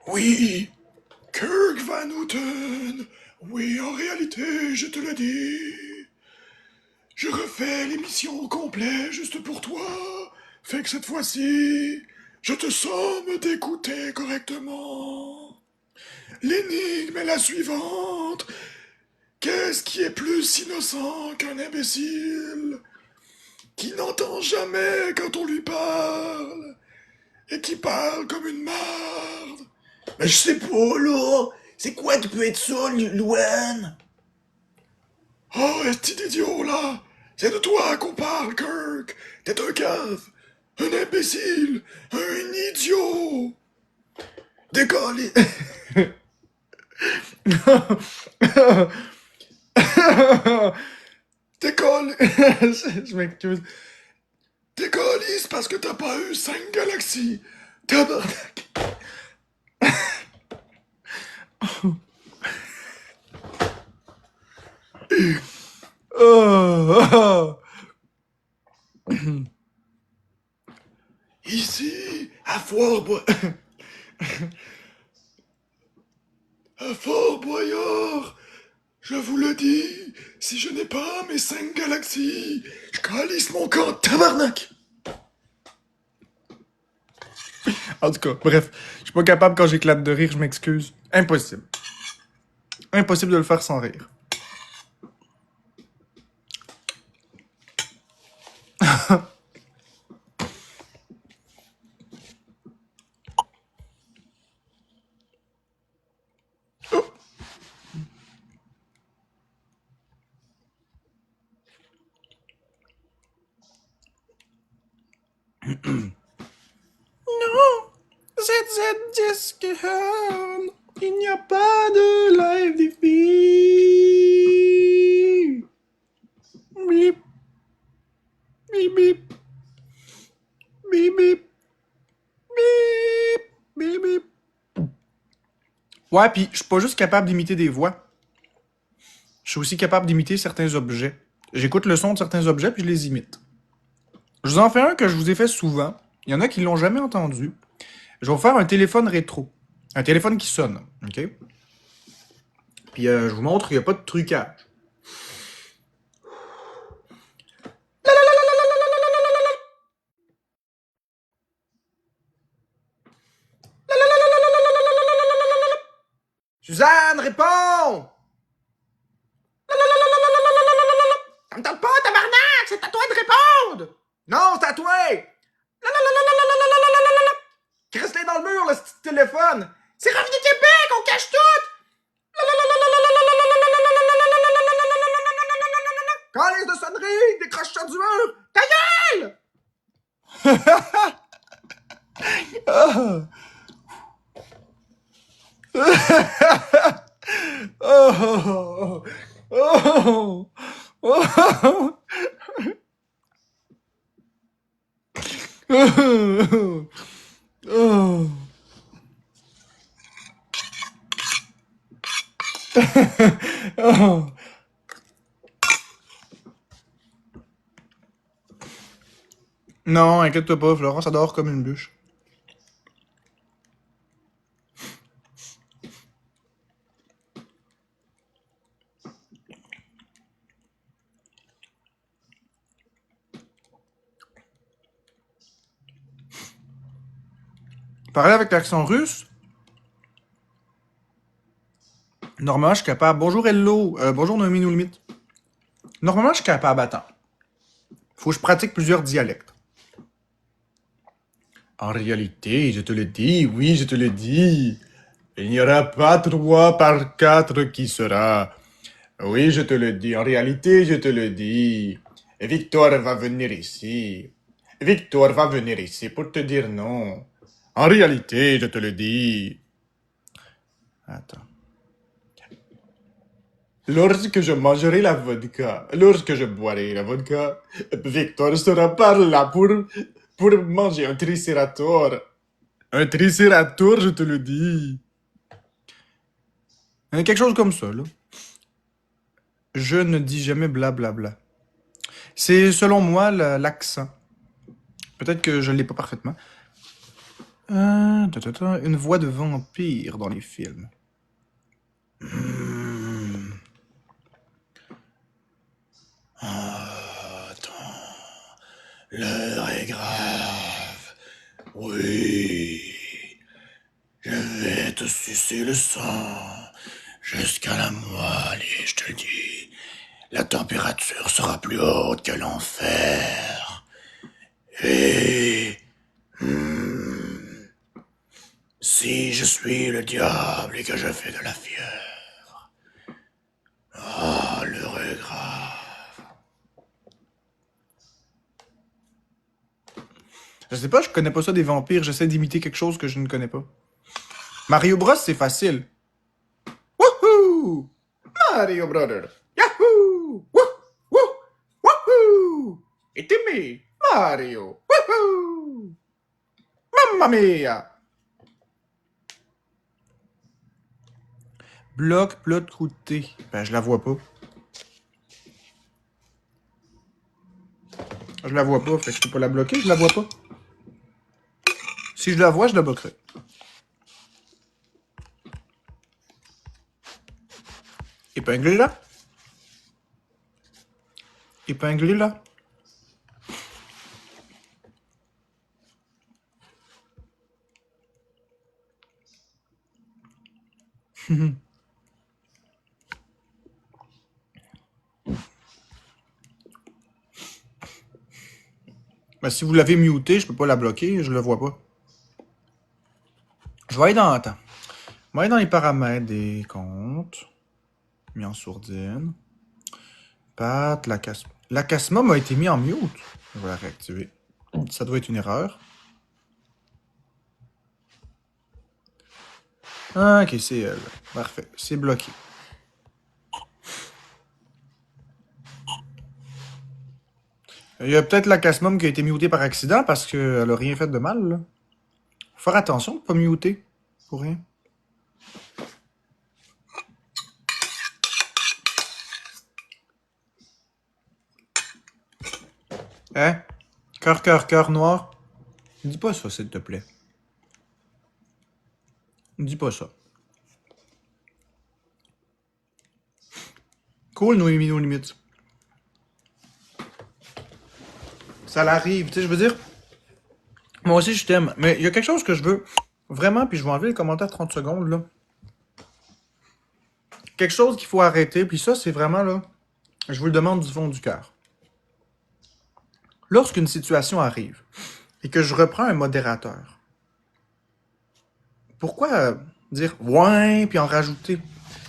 Oui, Kirk Van Houten. Oui, en réalité, je te le dis. Je refais l'émission au complet juste pour toi. Fait que cette fois-ci, je te somme d'écouter correctement. L'énigme est la suivante. Qu'est-ce qui est plus innocent qu'un imbécile qui n'entend jamais quand on lui parle et qui parle comme une marde? Mais je sais pas, là. C'est quoi qui peut être ça, Louane? Oh, est-ce idiot, là? C'est de toi qu'on parle, Kirk. T'es un cave, un imbécile, un idiot. Décollé. Décolle. Je m'excuse. Décolle, c'est parce que t'as pas eu 5 galaxies. Tabarnak. Oh, oh. Ici, à Fort Boyard, je vous le dis, si je n'ai pas mes 5 galaxies, je calisse mon camp, tabarnak! En tout cas, bref, je suis pas capable quand j'éclate de rire, je m'excuse. Impossible. Impossible de le faire sans rire. Non, ZZ Disque il n'y a pas de live défi. Bip, bip, bip, bip, bip, bip, bip, bip. Ouais, pis je suis pas juste capable d'imiter des voix. Je suis aussi capable d'imiter certains objets. J'écoute le son de certains objets puis je les imite. Je vous en fais un que je vous ai fait souvent. Il y en a qui l'ont jamais entendu. Je vais vous faire un téléphone rétro. Un téléphone qui sonne, ok? Puis je vous montre qu'il n'y a pas de trucage. Suzanne, réponds! Ça me tente pas, tabarnak! C'est à toi de répondre! Non, c'est à toi! Crisse-les dans le mur, le petit téléphone! C'est Revenu Québec, on cache tout! Calice de sonnerie! Décroche ça du mur! Ta gueule! Oh. Oh. Oh. Oh. Oh. Oh. Oh. Non, inquiète-toi pas, Florence adore comme une bûche. Parler avec l'accent russe, normalement, je suis capable. Bonjour, hello. Bonjour, Noémie No Limite. Normalement, je suis capable. Attends. Faut que je pratique plusieurs dialectes. En réalité, je te le dis, oui, je te le dis. Il n'y aura pas 3 par 4 qui sera. Oui, je te le dis. En réalité, je te le dis. Et Victor va venir ici. Victor va venir ici pour te dire non. En réalité, je te le dis. Attends. Lorsque je mangerai la vodka, lorsque je boirai la vodka, Victor sera par là pour manger un tricérator. Un tricérator, je te le dis. Quelque chose comme ça, là. Je ne dis jamais blablabla. C'est, selon moi, l'accent. Peut-être que je ne l'ai pas parfaitement. Une voix de vampire dans les films. Attends, l'heure est grave. Oui, je vais te sucer le sang jusqu'à la moelle et je te le dis, la température sera plus haute que l'enfer. Et si je suis le diable et que je fais de la fièvre, l'heure est grave. Je sais pas, je connais pas ça des vampires. J'essaie d'imiter quelque chose que je ne connais pas. Mario Bros, c'est facile. Wouhou! Mario Brother! Yahoo! Wouh! Wouh! Wouhou! It's me, Mario! Wouhou! Mamma mia! Bloc, plot, croûté. Ben, je la vois pas. Je la vois pas, fait que je peux pas la bloquer, je la vois pas. Si je la vois, je la bloquerai. Épinglé là. Épinglé là. Ben, si vous l'avez muté, je peux pas la bloquer, je le vois pas. Je vais aller dans... Attends. Je vais aller dans les paramètres des comptes. Mis en sourdine. Pat, Lacasmum a été mis en mute. Je vais la réactiver. Ça doit être une erreur. Ah, ok, c'est elle. Parfait. C'est bloqué. Il y a peut-être Lacasmum qui a été muté par accident parce qu'elle a rien fait de mal, là. Faut faire attention de pas muter. Pour rien. Hein? Cœur noir. Dis pas ça, s'il te plaît. Dis pas ça. Cool, Noémie No Limite. Ça l'arrive, tu sais, je veux dire. Moi aussi, je t'aime. Mais il y a quelque chose que je veux vraiment, puis je vais enlever les commentaires 30 secondes, là. Quelque chose qu'il faut arrêter, puis ça, c'est vraiment, là, je vous le demande du fond du cœur. Lorsqu'une situation arrive et que je reprends un modérateur, pourquoi dire « ouais » puis en rajouter?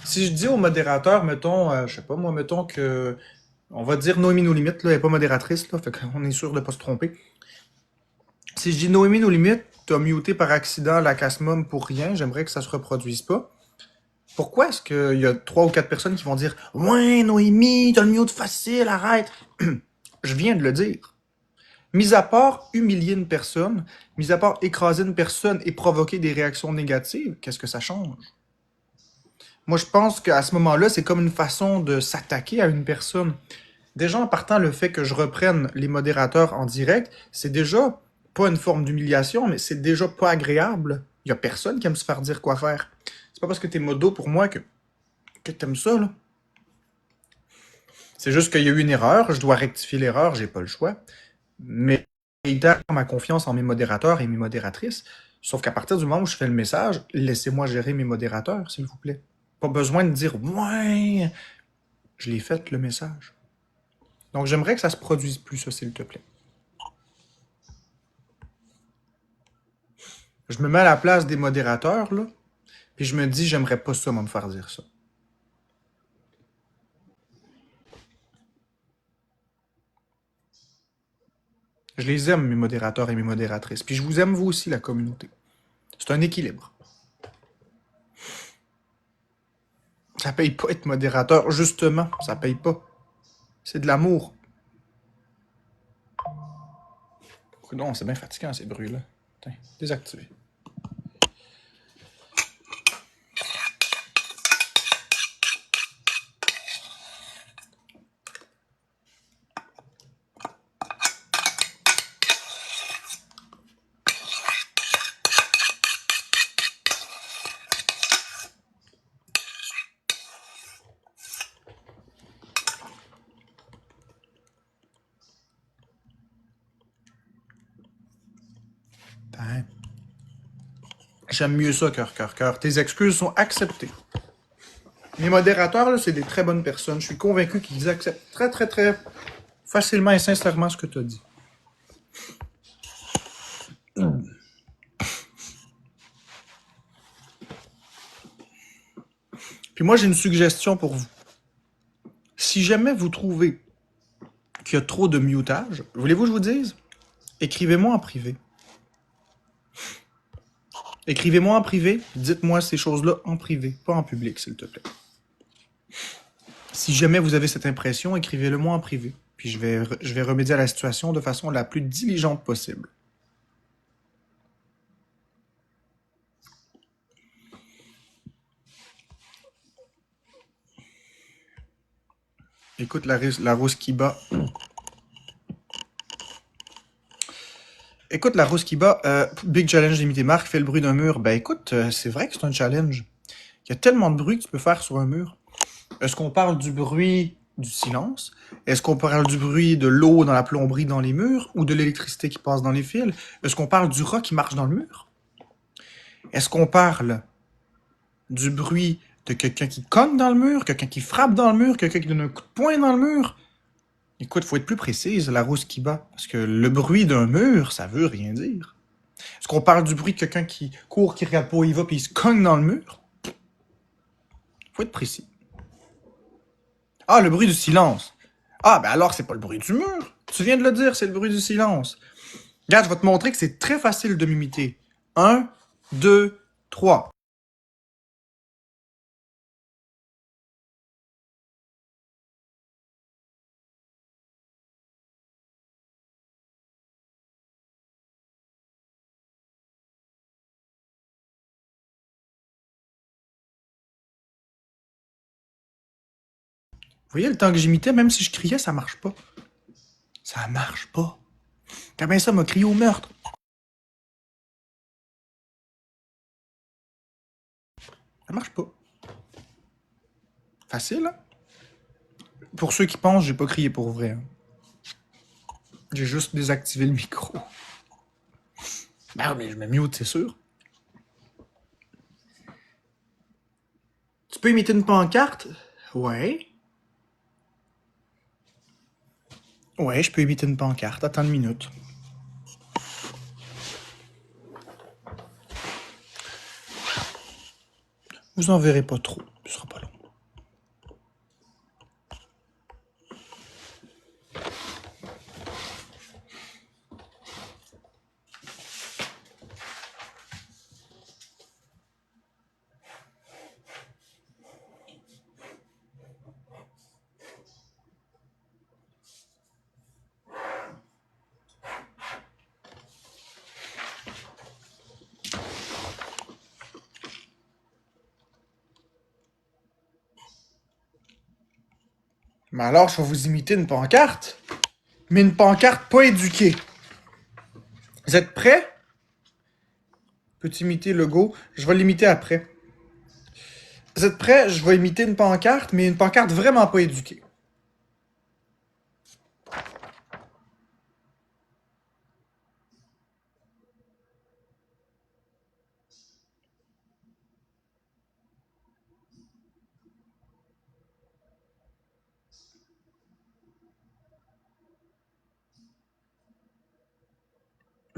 Si je dis au modérateur, mettons, je sais pas moi, mettons que, on va dire Noémie No Limite, là, elle est pas modératrice, là, fait qu'on est sûr de pas se tromper. Si je dis Noémie No Limite, t'as muté par accident Lacasmum pour rien, j'aimerais que ça se reproduise pas. Pourquoi est-ce qu'il y a 3 ou 4 personnes qui vont dire « ouais, Noémie, t'as le mute facile, arrête! » Je viens de le dire. Mis à part humilier une personne, mis à part écraser une personne et provoquer des réactions négatives, qu'est-ce que ça change? Moi, je pense qu'à ce moment-là, c'est comme une façon de s'attaquer à une personne. Déjà, en partant, le fait que je reprenne les modérateurs en direct, c'est déjà pas une forme d'humiliation, mais c'est déjà pas agréable. Il y a personne qui aime se faire dire quoi faire. C'est pas parce que t'es modo pour moi que t'aimes ça, là. C'est juste qu'il y a eu une erreur, je dois rectifier l'erreur, j'ai pas le choix. Mais réitère ma confiance en mes modérateurs et mes modératrices. Sauf qu'à partir du moment où je fais le message, laissez-moi gérer mes modérateurs, s'il vous plaît. Pas besoin de dire ouais, je l'ai fait le message. Donc j'aimerais que ça se produise plus, ça, s'il te plaît. Je me mets à la place des modérateurs, là, puis je me dis, j'aimerais pas ça, moi, me faire dire ça. Je les aime, mes modérateurs et mes modératrices. Puis je vous aime, vous aussi, la communauté. C'est un équilibre. Ça paye pas être modérateur, justement. Ça paye pas. C'est de l'amour. Non, c'est bien fatigant, ces bruits-là. Tiens, désactivé. Hein? J'aime mieux ça, cœur, cœur, cœur. Tes excuses sont acceptées. Mes modérateurs, là, c'est des très bonnes personnes. Je suis convaincu qu'ils acceptent très, très, très facilement et sincèrement ce que tu as dit. Puis moi, j'ai une suggestion pour vous. Si jamais vous trouvez qu'il y a trop de mutage, voulez-vous que je vous dise? Écrivez-moi en privé. Écrivez-moi en privé, dites-moi ces choses-là en privé, pas en public, s'il te plaît. Si jamais vous avez cette impression, écrivez-le moi en privé. Puis je vais remédier à la situation de façon la plus diligente possible. Écoute, la rose qui bat. Écoute, la rose qui bat. Big challenge limité Marc fait le bruit d'un mur. Ben écoute, c'est vrai que c'est un challenge. Il y a tellement de bruit que tu peux faire sur un mur. Est-ce qu'on parle du bruit du silence? Est-ce qu'on parle du bruit de l'eau dans la plomberie dans les murs ou de l'électricité qui passe dans les fils? Est-ce qu'on parle du rat qui marche dans le mur? Est-ce qu'on parle du bruit de quelqu'un qui cogne dans le mur, quelqu'un qui frappe dans le mur, quelqu'un qui donne un coup de poing dans le mur? Écoute, faut être plus précise, la rousse qui bat. Parce que le bruit d'un mur, ça veut rien dire. Est-ce qu'on parle du bruit de quelqu'un qui court, qui regarde pas où il va, puis il se cogne dans le mur? Faut être précis. Ah, le bruit du silence. Ah, ben alors c'est pas le bruit du mur. Tu viens de le dire, c'est le bruit du silence. Regarde, je vais te montrer que c'est très facile de m'imiter. 1, 2, 3. Vous voyez le temps que j'imitais, même si je criais, ça marche pas. Ça marche pas. Comment ça m'a crié au meurtre? Ça marche pas. Facile, hein? Pour ceux qui pensent, j'ai pas crié pour vrai. Hein. J'ai juste désactivé le micro. Ben, mais je me mute, c'est sûr. Tu peux imiter une pancarte? Ouais. Ouais, je peux imiter une pancarte. Attends une minute. Vous en verrez pas trop. Ce sera pas long. Mais alors, je vais vous imiter une pancarte. Mais une pancarte pas éduquée. Vous êtes prêts? Peux-tu imiter le go? Je vais l'imiter après. Vous êtes prêts? Je vais imiter une pancarte, mais une pancarte vraiment pas éduquée.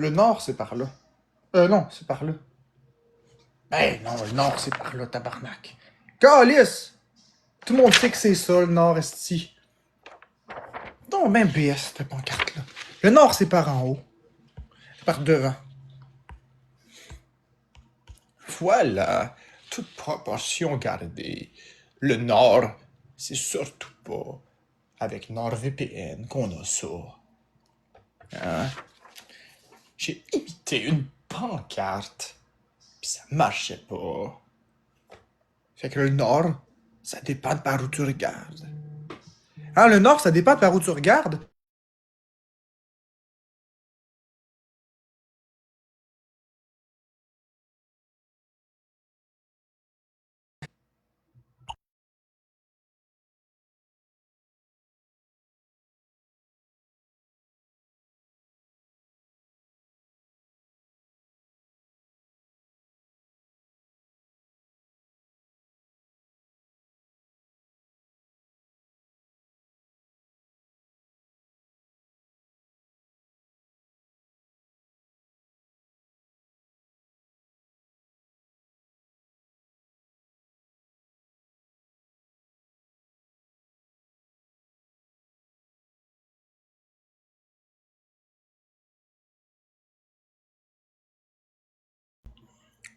Le nord, c'est par là. Non, c'est par là. Ben non, le nord, c'est par là, tabarnak. Calice! Tout le monde sait que c'est ça, le nord, esti. Non, même BS, cette pancarte-là. Le nord, c'est par en haut. C'est par devant. Voilà, toute proportion gardée. Le nord, c'est surtout pas avec NordVPN qu'on a ça. Hein? J'ai imité une pancarte, pis ça marchait pas. Fait que le nord, ça dépend de par où tu regardes. Hein, le nord, ça dépend de par où tu regardes.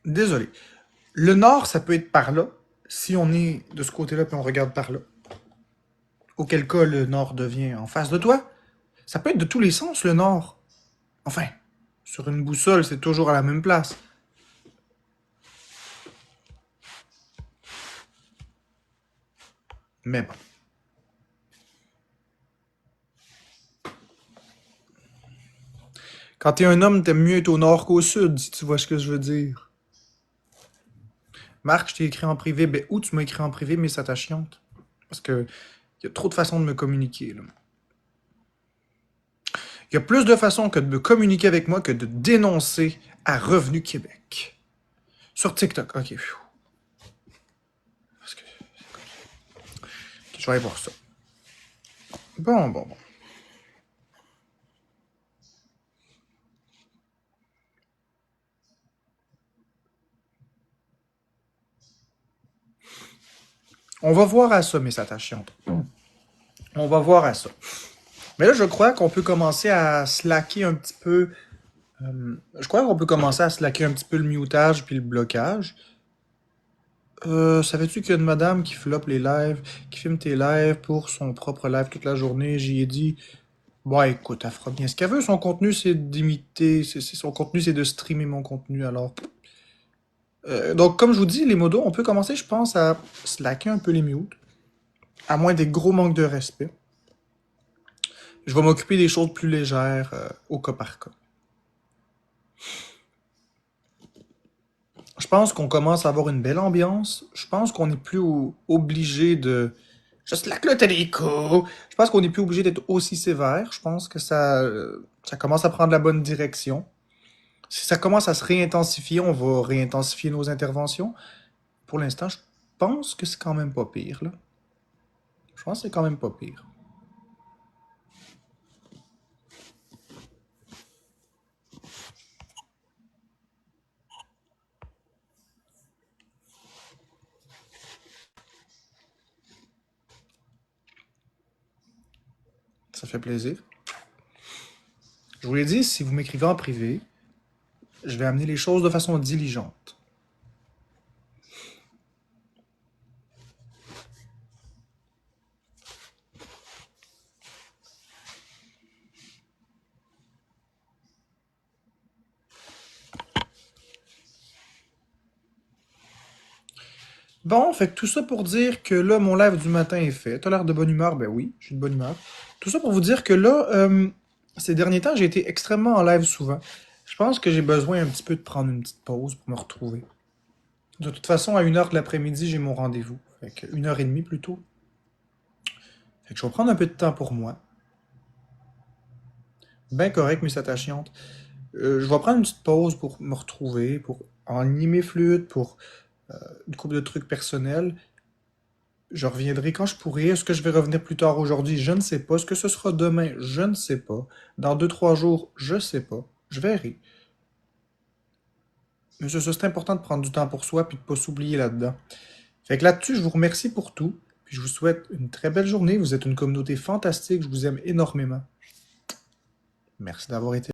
Désolé. Le nord, ça peut être par là, si on est de ce côté-là puis on regarde par là. Auquel cas, le nord devient en face de toi. Ça peut être de tous les sens, le nord. Enfin, sur une boussole, c'est toujours à la même place. Mais bon. Quand t'es un homme, t'aimes mieux être au nord qu'au sud, si tu vois ce que je veux dire. Marc, je t'ai écrit en privé. Ben, où tu m'as écrit en privé, mais ça t'a chiante. Parce que y a trop de façons de me communiquer, là. Il y a plus de façons que de me communiquer avec moi que de dénoncer à Revenu Québec. Sur TikTok, ok. Parce que... Je vais aller voir ça. Bon. On va voir à ça, mes attachantes. On va voir à ça. Mais là, je crois qu'on peut commencer à slacker un petit peu. Je crois qu'on peut commencer à slacker un petit peu le mutage puis le blocage. Savais-tu qu'il y a une madame qui floppe les lives, qui filme tes lives pour son propre live toute la journée? J'y ai dit, ouais, écoute, elle fera bien ce qu'elle veut. Son contenu, c'est d'imiter. Son contenu, c'est de streamer mon contenu. Alors, donc, comme je vous dis, les modos, on peut commencer, je pense, à slacker un peu les mutes. À moins des gros manques de respect. Je vais m'occuper des choses plus légères au cas par cas. Je pense qu'on commence à avoir une belle ambiance. Je pense qu'on n'est plus obligé de... Je slack le téléco. Je pense qu'on n'est plus obligé d'être aussi sévère. Je pense que ça commence à prendre la bonne direction. Si ça commence à se réintensifier, on va réintensifier nos interventions. Pour l'instant, je pense que c'est quand même pas pire, là. Je pense que c'est quand même pas pire. Ça fait plaisir. Je vous l'ai dit, si vous m'écrivez en privé, je vais amener les choses de façon diligente. Bon, fait que tout ça pour dire que là, mon live du matin est fait. T'as l'air de bonne humeur? Ben oui, je suis de bonne humeur. Tout ça pour vous dire que là, ces derniers temps, j'ai été extrêmement en live souvent. Je pense que j'ai besoin un petit peu de prendre une petite pause pour me retrouver. De toute façon, à 1h de l'après-midi, j'ai mon rendez-vous. Fait que 1h30 plutôt. Fait que je vais prendre un peu de temps pour moi. Ben correct, mes attachantes. Je vais prendre une petite pause pour me retrouver, pour enligner mes flûtes, pour une couple de trucs personnels. Je reviendrai quand je pourrai. Est-ce que je vais revenir plus tard aujourd'hui? Je ne sais pas. Est-ce que ce sera demain? Je ne sais pas. Dans 2-3 jours? Je sais pas. Je verrai. Mais c'est important de prendre du temps pour soi puis de pas s'oublier là-dedans. Fait que là-dessus, je vous remercie pour tout. Puis je vous souhaite une très belle journée. Vous êtes une communauté fantastique. Je vous aime énormément. Merci d'avoir été